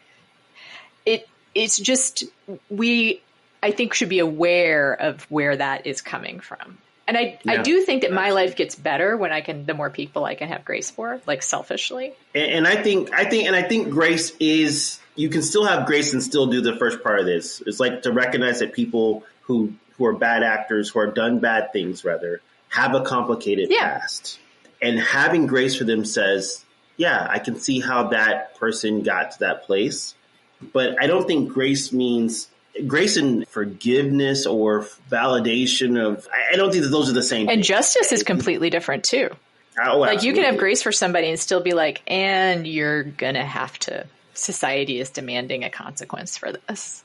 it's just, I think should be aware of where that is coming from. And I do think that my life gets better when the more people I can have grace for, like selfishly. And I think grace is, you can still have grace and still do the first part of this. It's like to recognize that people who are bad actors, who are done bad things rather, have a complicated past. And having grace for them says, I can see how that person got to that place. But I don't think grace means grace and forgiveness or validation of, I don't think that those are the same. And justice is completely different too. Oh, like you can have grace for somebody and still be like, and you're going to have to, society is demanding a consequence for this.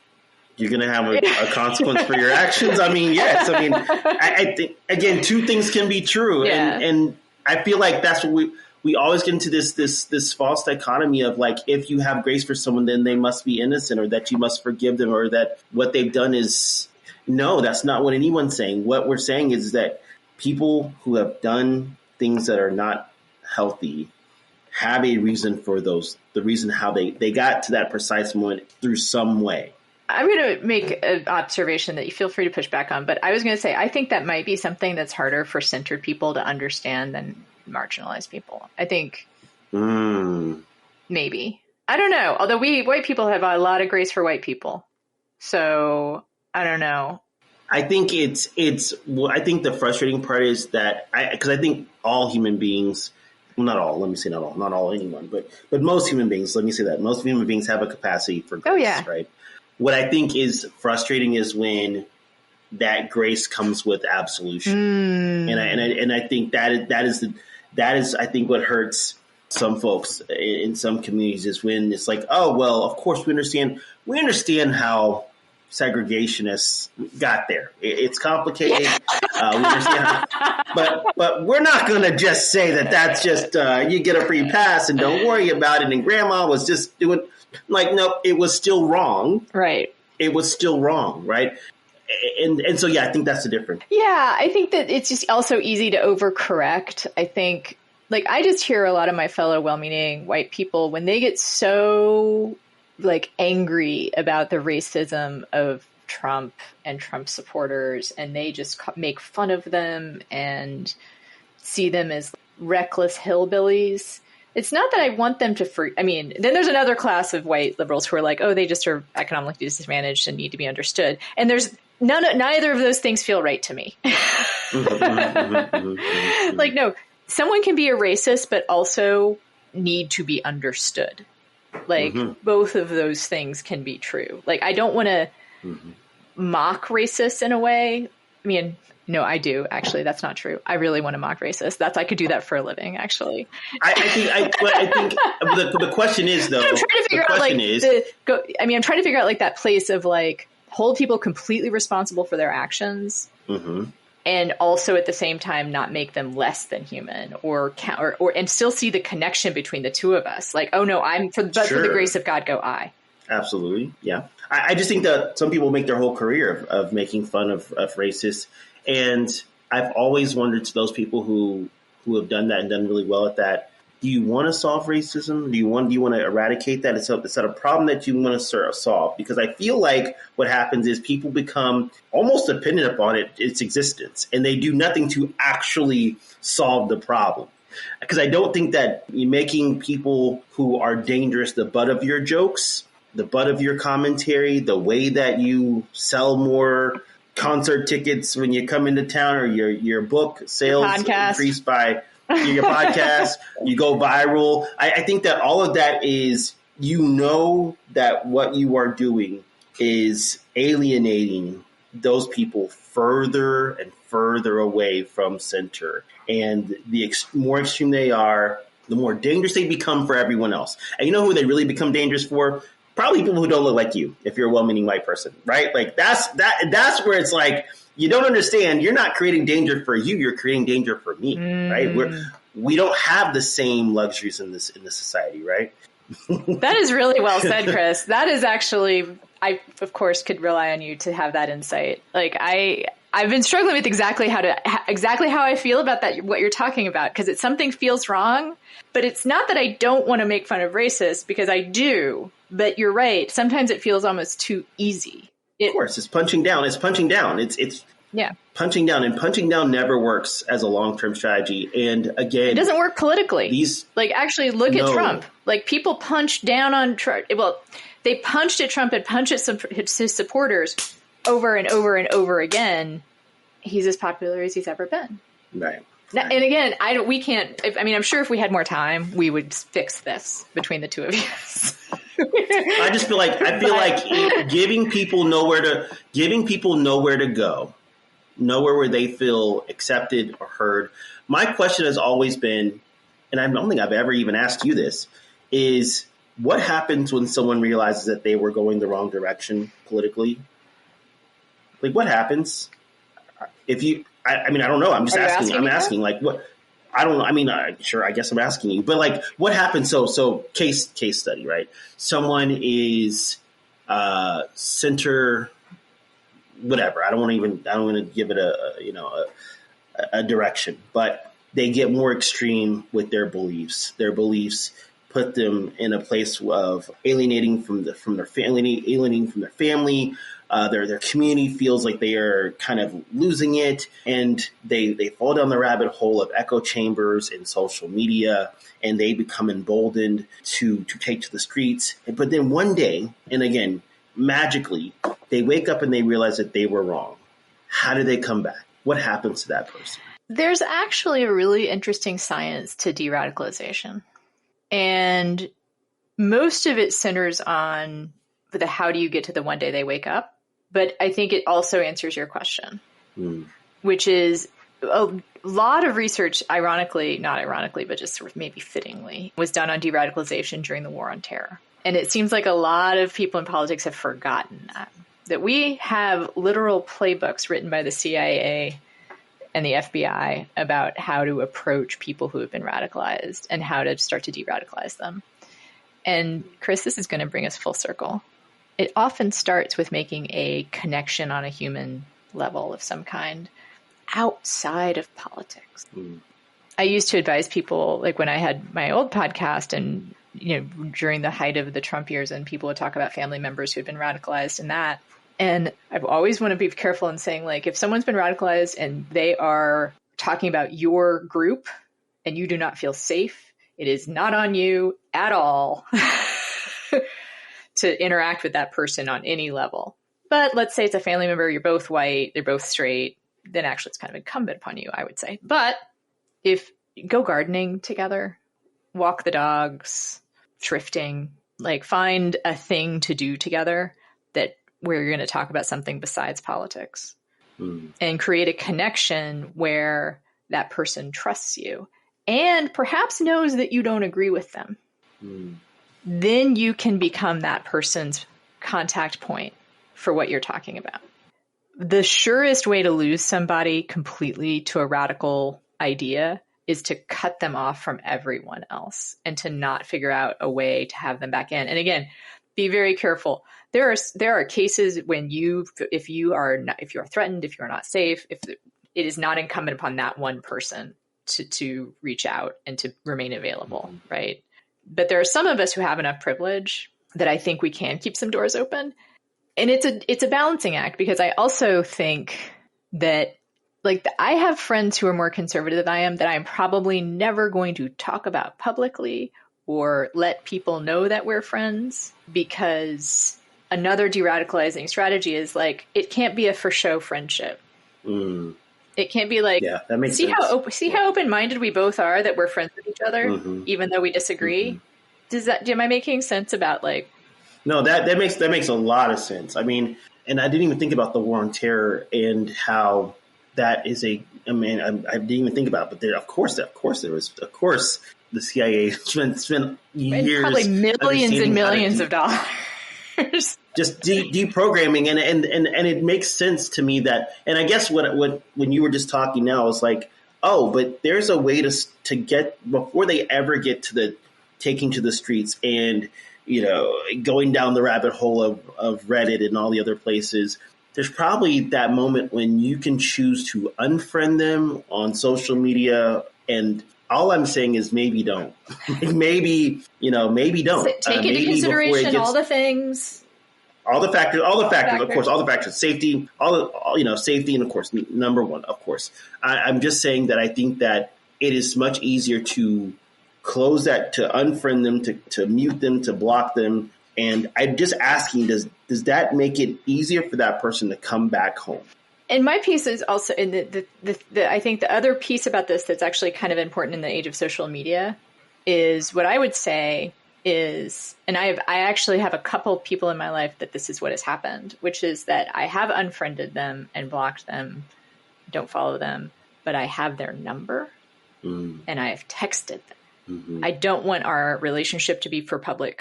You're going to have a consequence for your actions. I mean, yes. I mean, I think, again, two things can be true. Yeah. And I feel like that's what we always get into this false dichotomy of like, if you have grace for someone, then they must be innocent or that you must forgive them or that what they've done is, no, that's not what anyone's saying. What we're saying is that people who have done things that are not healthy have a reason for the reason how they got to that precise moment through some way. I'm going to make an observation that you feel free to push back on, but I was going to say, I think that might be something that's harder for centered people to understand than marginalized people. I think maybe. I don't know. Although white people have a lot of grace for white people. So I don't know. I think I think the frustrating part is that because I think all human beings, well, not all, let me say not all anyone, but most human beings, let me say that most human beings have a capacity for grace, right? What I think is frustrating is when that grace comes with absolution. And I think that is I think what hurts some folks in some communities is when it's like, oh, well, of course we understand how segregationists got there. It's complicated. We understand but we're not going to just say that that's just, you get a free pass and don't worry about it. And grandma was just doing no, it was still wrong. Right. It was still wrong. Right. And so, yeah, I think that's the difference. Yeah. I think that it's just also easy to overcorrect. I think I just hear a lot of my fellow well-meaning white people when they get so angry about the racism of Trump and Trump supporters, and they just make fun of them and see them as reckless hillbillies. It's not that I want them to then there's another class of white liberals who are like, oh, they just are economically disadvantaged and need to be understood. And there's neither of those things feel right to me. No, someone can be a racist, but also need to be understood. Both of those things can be true. I don't want to mock racists in a way. I mean, no, I do. Actually, that's not true. I really want to mock racists. I could do that for a living, actually. I think the question is, though, I'm trying to figure out, I'm trying to figure out that place of hold people completely responsible for their actions. Mm-hmm. And also at the same time, not make them less than human and still see the connection between the two of us. Oh no, for the grace of God, go I. Absolutely. Yeah. I just think that some people make their whole career of making fun of racists. And I've always wondered to those people who have done that and done really well at that, do you want to solve racism? Do you want to eradicate that? It's not a problem that you want to solve, because I feel like what happens is people become almost dependent upon its existence, and they do nothing to actually solve the problem. Because I don't think that making people who are dangerous the butt of your jokes, the butt of your commentary, the way that you sell more concert tickets when you come into town, or your book sales increase by your podcast, you go viral. I think that all of that is, that what you are doing is alienating those people further and further away from center. And the more extreme they are, the more dangerous they become for everyone else. And you know who they really become dangerous for? Probably people who don't look like you, if you're a well-meaning white person, right? That's where it's you don't understand. You're not creating danger for you. You're creating danger for me, right? We don't have the same luxuries in this society, right? That is really well said, Chris. That is actually, I of course could rely on you to have that insight. I've been struggling with exactly how I feel about that, what you're talking about, because it's something feels wrong, but it's not that I don't want to make fun of racists, because I do. But you're right. Sometimes it feels almost too easy. Of course, it's punching down. It's punching down. It's punching down, and punching down never works as a long-term strategy. And again, it doesn't work politically. Actually, look at Trump. People punched down on Trump. Well, they punched at Trump and punched at his supporters over and over and over again. He's as popular as he's ever been. Right. Now, and again, we can't. I'm sure if we had more time, we would fix this between the two of us. I just feel like giving people nowhere to go, nowhere where they feel accepted or heard. My question has always been, and I don't think I've ever even asked you this, is what happens when someone realizes that they were going the wrong direction politically? What happens if you? I don't know. I'm just asking. I'm asking what. I don't know. I mean, sure, I guess I'm asking you, but what happens? So case study, right? Someone is center, whatever. I don't want to give it a direction, but they get more extreme with their beliefs. Their beliefs put them in a place of alienating from their family. Their community feels like they are kind of losing it, and they fall down the rabbit hole of echo chambers and social media, and they become emboldened to take to the streets. But then one day, and again, magically, they wake up and they realize that they were wrong. How do they come back? What happens to that person? There's actually a really interesting science to de-radicalization, and most of it centers on the how do you get to the one day they wake up. But I think it also answers your question, which is a lot of research, ironically, not ironically, but just sort of maybe fittingly, was done on de-radicalization during the War on Terror. And it seems like a lot of people in politics have forgotten that we have literal playbooks written by the CIA and the FBI about how to approach people who have been radicalized and how to start to de-radicalize them. And Chris, this is going to bring us full circle. It often starts with making a connection on a human level of some kind outside of politics. I used to advise people, like when I had my old podcast and, during the height of the Trump years, and people would talk about family members who had been radicalized and that. And I always want to be careful in saying, like, if someone's been radicalized and they are talking about your group and you do not feel safe, it is not on you at all to interact with that person on any level. But let's say it's a family member, you're both white, they're both straight, then actually it's kind of incumbent upon you, I would say. But if you go gardening together, walk the dogs, thrifting, like find a thing to do together where you're going to talk about something besides politics and create a connection where that person trusts you and perhaps knows that you don't agree with them. Then you can become that person's contact point for what you're talking about. The surest way to lose somebody completely to a radical idea is to cut them off from everyone else and to not figure out a way to have them back in. And again, be very careful. There are cases when if you are threatened, if you're not safe, if it is not incumbent upon that one person to reach out and to remain available, right? But there are some of us who have enough privilege that I think we can keep some doors open. And it's a balancing act, because I also think that, like, I have friends who are more conservative than I am that I'm probably never going to talk about publicly or let people know that we're friends, because another de-radicalizing strategy is, like, it can't be a for show friendship. It can't be like, yeah, that makes sense. How open-minded we both are, that we're friends with each other, even though we disagree. Am I making sense about, like? No, that makes a lot of sense. I mean, and I didn't even think about the War on Terror and how that is I didn't even think about it, but there, of course, the CIA spent years, probably millions and millions of dollars. Just deprogramming, and it makes sense to me that, and I guess what when you were just talking now, I was like, oh, but there's a way to get, before they ever get to the taking to the streets and, going down the rabbit hole of Reddit and all the other places, there's probably that moment when you can choose to unfriend them on social media. And all I'm saying is maybe don't. maybe don't. Take into consideration all the things. All the factors, of course, all the factors, safety, safety, and of course, number one, of course. I'm just saying that I think that it is much easier to close that, to unfriend them, to mute them, to block them. And I'm just asking, does that make it easier for that person to come back home? And my piece is also, in I think the other piece about this that's actually kind of important in the age of social media is, what I would say is, and I actually have a couple people in my life that this is what has happened, which is that I have unfriended them and blocked them, don't follow them, but I have their number and I have texted them. I don't want our relationship to be for public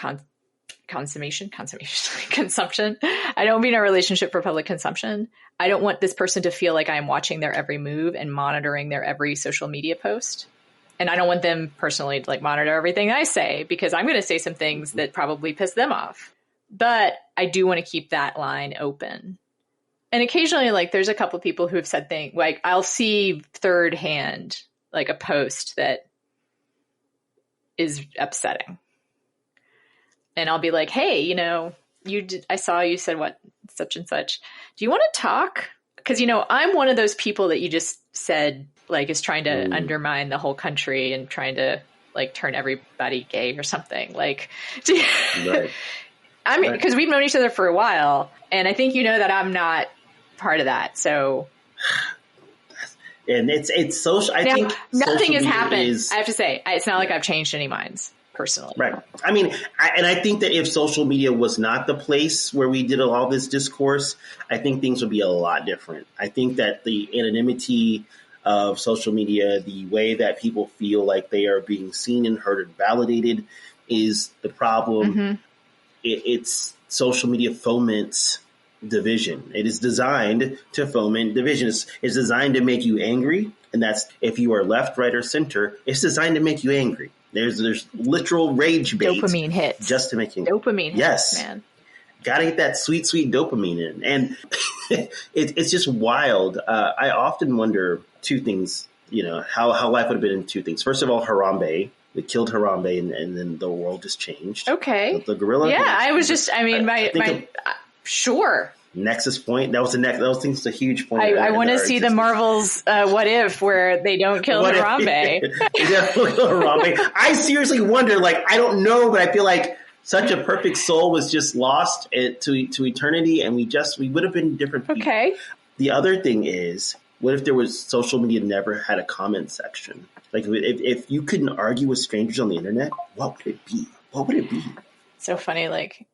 consumption. I don't mean our relationship for public consumption. I don't want this person to feel like I'm watching their every move and monitoring their every social media post. And I don't want them personally to, like, monitor everything I say, because I'm going to say some things that probably piss them off. But I do want to keep that line open. And occasionally, like, there's a couple of people who have said things, like, I'll see third hand, like, a post that is upsetting. And I'll be like, hey, I saw you said what, such and such. Do you want to talk? Because, I'm one of those people that you just said, like, is trying to undermine the whole country and trying to, like, turn everybody gay or something. Like, right. I mean, because we've known each other for a while, and I think that I'm not part of that. So, and it's social. I think nothing has happened. I have to say, it's not like I've changed any minds personally. Right. I mean, I think that if social media was not the place where we did all this discourse, I think things would be a lot different. I think that the anonymity of social media, the way that people feel like they are being seen and heard and validated is the problem. Mm-hmm. It's social media foments division. It is designed to foment division. It's designed to make you angry. And that's if you are left, right, or center, it's designed to make you angry. There's literal rage bait. Dopamine hits. Just to make you Dopamine hits, yes. man. Gotta get that sweet, sweet dopamine in. And it's just wild. I often wonder two things, how life would have been in two things. First of all, Harambe. We killed Harambe and then the world just changed. Okay. The gorilla. Yeah, sure. Nexus point. That was a huge point. I want to see the Marvel's What If where they don't kill Harambe. Harambe. I seriously wonder, I don't know, but I feel like such a perfect soul was just lost to eternity, and we would have been different people. Okay. The other thing is, what if there was social media never had a comment section? Like if you couldn't argue with strangers on the internet, what would it be? What would it be? So funny.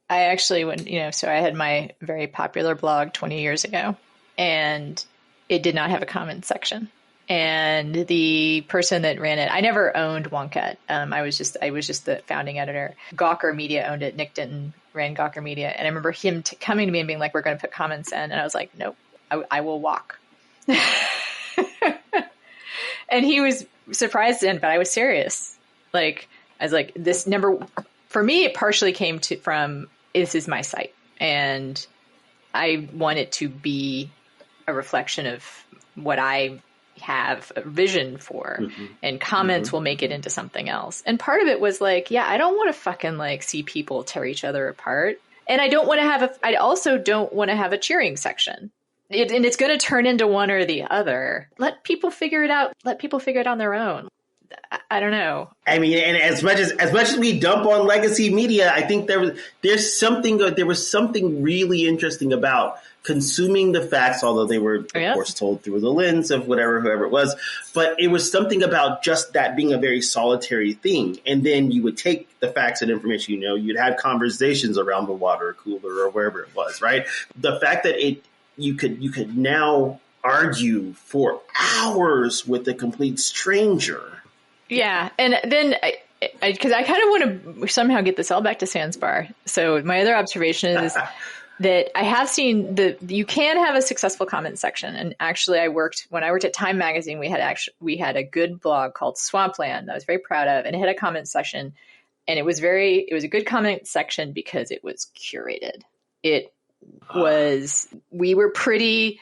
I actually so I had my very popular blog 20 years ago, and it did not have a comment section. And the person that ran it, I never owned Wonket. I was just the founding editor. Gawker Media owned it. Nick Denton ran Gawker Media. And I remember him coming to me and being like, we're going to put comments in. And I was like, nope, I will walk. And he was surprised then, but I was serious. I was like, this number, for me, it partially came from, this is my site. And I want it to be a reflection of what I have a vision for, and comments will make it into something else. And part of it was I don't want to fucking see people tear each other apart. And I also don't want to have a cheering section. And it's going to turn into one or the other. Let people figure it out. Let people figure it on their own. I don't know. I mean, and as much as we dump on legacy media, I think there was something really interesting about consuming the facts, although they were, of course, told through the lens of whoever it was. But it was something about just that being a very solitary thing. And then you would take the facts and information, you'd have conversations around the water cooler or wherever it was, right? The fact that you could now argue for hours with a complete stranger. Yeah. And then because I kind of want to somehow get this all back to Sandsbar. So my other observation is that I have seen you can have a successful comment section. And actually when I worked at Time Magazine, we had a good blog called Swampland that I was very proud of, and it had a comment section, and it was a good comment section because it was curated. We were pretty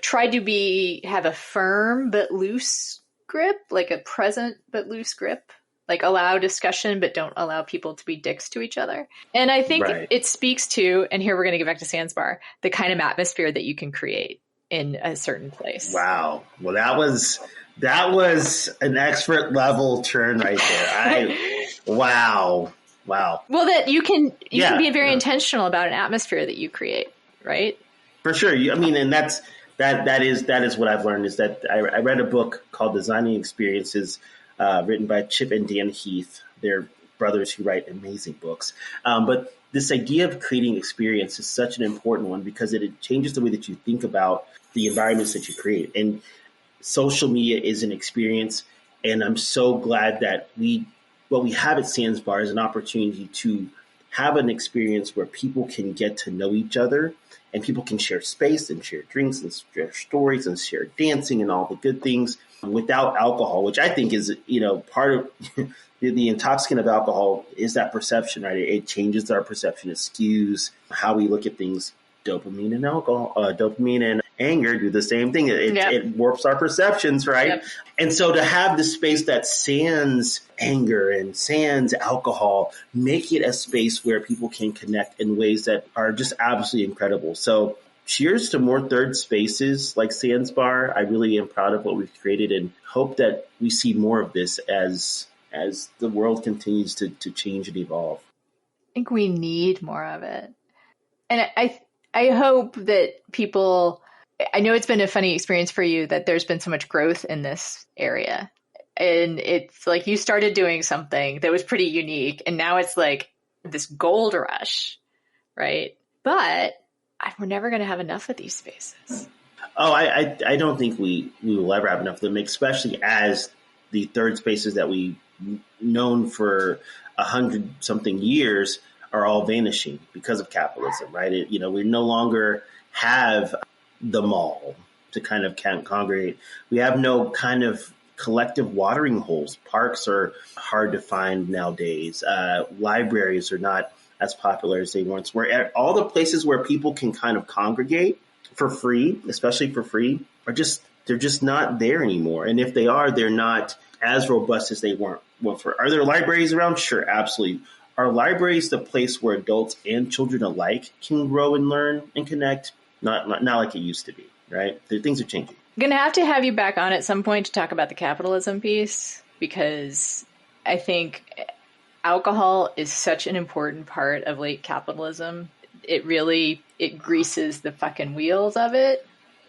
tried to have a firm but loose grip, a present but loose grip, allow discussion but don't allow people to be dicks to each other. And I think it speaks to, and here we're going to get back to Sandsbar, the kind of atmosphere that you can create in a certain place. Wow. Well, that was an expert level turn right there. Wow. Well, that you can be very intentional about an atmosphere that you create, right? For sure. And that is what I've learned, is that I read a book called Designing Experiences, written by Chip and Dan Heath. They're brothers who write amazing books. But this idea of creating experience is such an important one because it changes the way that you think about the environments that you create. And social media is an experience. And I'm so glad that what we have at Sandsbar is an opportunity to have an experience where people can get to know each other, and people can share space and share drinks and share stories and share dancing and all the good things without alcohol, which I think is, part of the intoxicant of alcohol is that perception, right? It changes our perception. It skews how we look at things. Dopamine and anger do the same thing. It warps our perceptions, right? Yep. And so to have the space that sans anger and sans alcohol, make it a space where people can connect in ways that are just absolutely incredible. So cheers to more third spaces like Sandsbar. I really am proud of what we've created and hope that we see more of this as the world continues to change and evolve. I think we need more of it. And I hope that people, I know it's been a funny experience for you that there's been so much growth in this area. And it's you started doing something that was pretty unique, and now it's this gold rush, right? But we're never going to have enough of these spaces. Oh, I don't think we will ever have enough of them, especially as the third spaces that we've known for 100-something years are all vanishing because of capitalism, right? We no longer have the mall to kind of congregate. We have no kind of collective watering holes. Parks are hard to find nowadays. Libraries are not as popular as they once were. All the places where people can kind of congregate for free, especially for free, they're just not there anymore. And if they are, they're not as robust as they weren't. Are there libraries around? Sure, absolutely. Are libraries the place where adults and children alike can grow and learn and connect? Not like it used to be, right? Things are changing. I'm going to have you back on at some point to talk about the capitalism piece, because I think alcohol is such an important part of late capitalism. It greases the fucking wheels of it.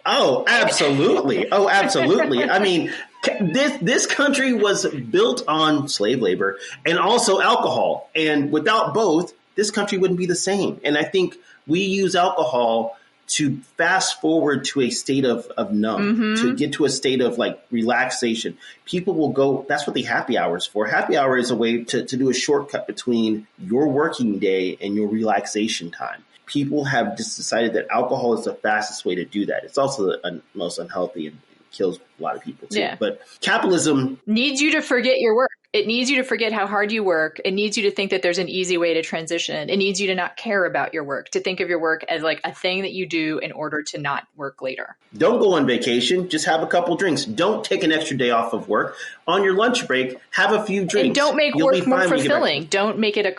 Oh, absolutely. I mean, this country was built on slave labor and also alcohol. And without both, this country wouldn't be the same. And I think we use alcohol to fast forward to a state of numb, to get to a state of like relaxation. People will go, that's what the happy hour is for. Happy hour is a way to do a shortcut between your working day and your relaxation time. People have just decided that alcohol is the fastest way to do that. It's also the most unhealthy and kills a lot of people too. Yeah. But capitalism needs you to forget your work. It needs you to forget how hard you work. It needs you to think that there's an easy way to transition. It needs you to not care about your work, to think of your work as like a thing that you do in order to not work later. Don't go on vacation. Just have a couple drinks. Don't take an extra day off of work. On your lunch break, have a few drinks. And don't make work more fulfilling. Don't make it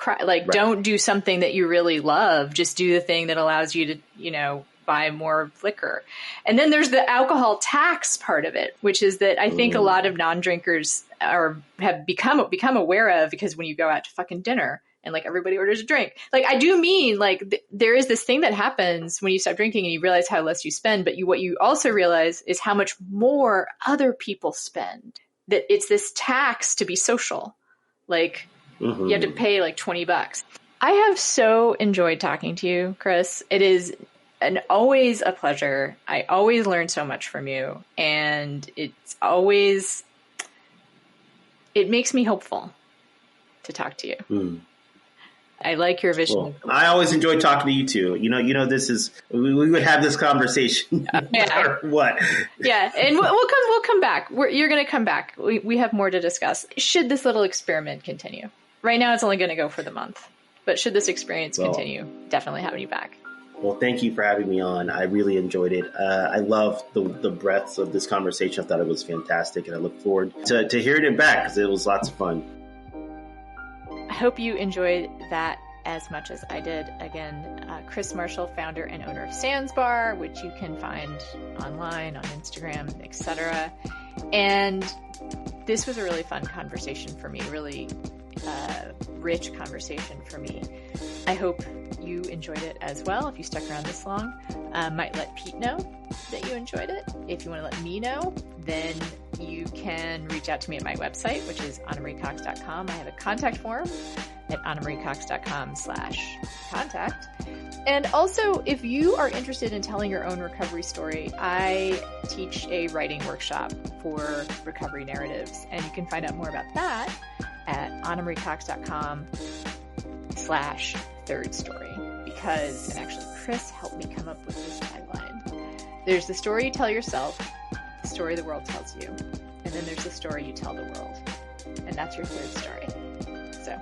Don't do something that you really love. Just do the thing that allows you to, buy more liquor. And then there's the alcohol tax part of it, which is that I think a lot of non-drinkers have become aware of, because when you go out to fucking dinner and like everybody orders a drink, like I do mean like there is this thing that happens when you stop drinking and you realize how less you spend, but what you also realize is how much more other people spend. That it's this tax to be social. Like you have to pay like $20. I have so enjoyed talking to you, Chris. It is always a pleasure. I always learn so much from you, and it makes me hopeful to talk to you. I like your vision. Well, I always enjoy talking to you too. This is, we would have this conversation no matter what. Yeah. And we'll come back. You're going to come back. We have more to discuss. Should this little experiment continue? Right now it's only going to go for the month, but should this experience continue, definitely having you back. Well, thank you for having me on. I really enjoyed it. I love the breadth of this conversation. I thought it was fantastic, and I look forward to hearing it back because it was lots of fun. I hope you enjoyed that as much as I did. Again, Chris Marshall, founder and owner of Sans Bar, which you can find online, on Instagram, etc. And this was a really fun conversation for me, really rich conversation for me. I hope you enjoyed it as well. If you stuck around this long, might let Pete know that you enjoyed it. If you want to let me know, then you can reach out to me at my website, which is anamariecox.com. I have a contact form at anamariecox.com/contact. And also, if you are interested in telling your own recovery story, I teach a writing workshop for recovery narratives, and you can find out more about that at anamariecox.com/third story, and actually Chris helped me come up with this tagline. There's the story you tell yourself, the story the world tells you, and then there's the story you tell the world, and that's your third story. So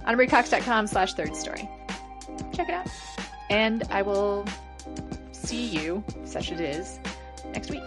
anamariecox.com/third story. Check it out, and I will see you, such it is, next week.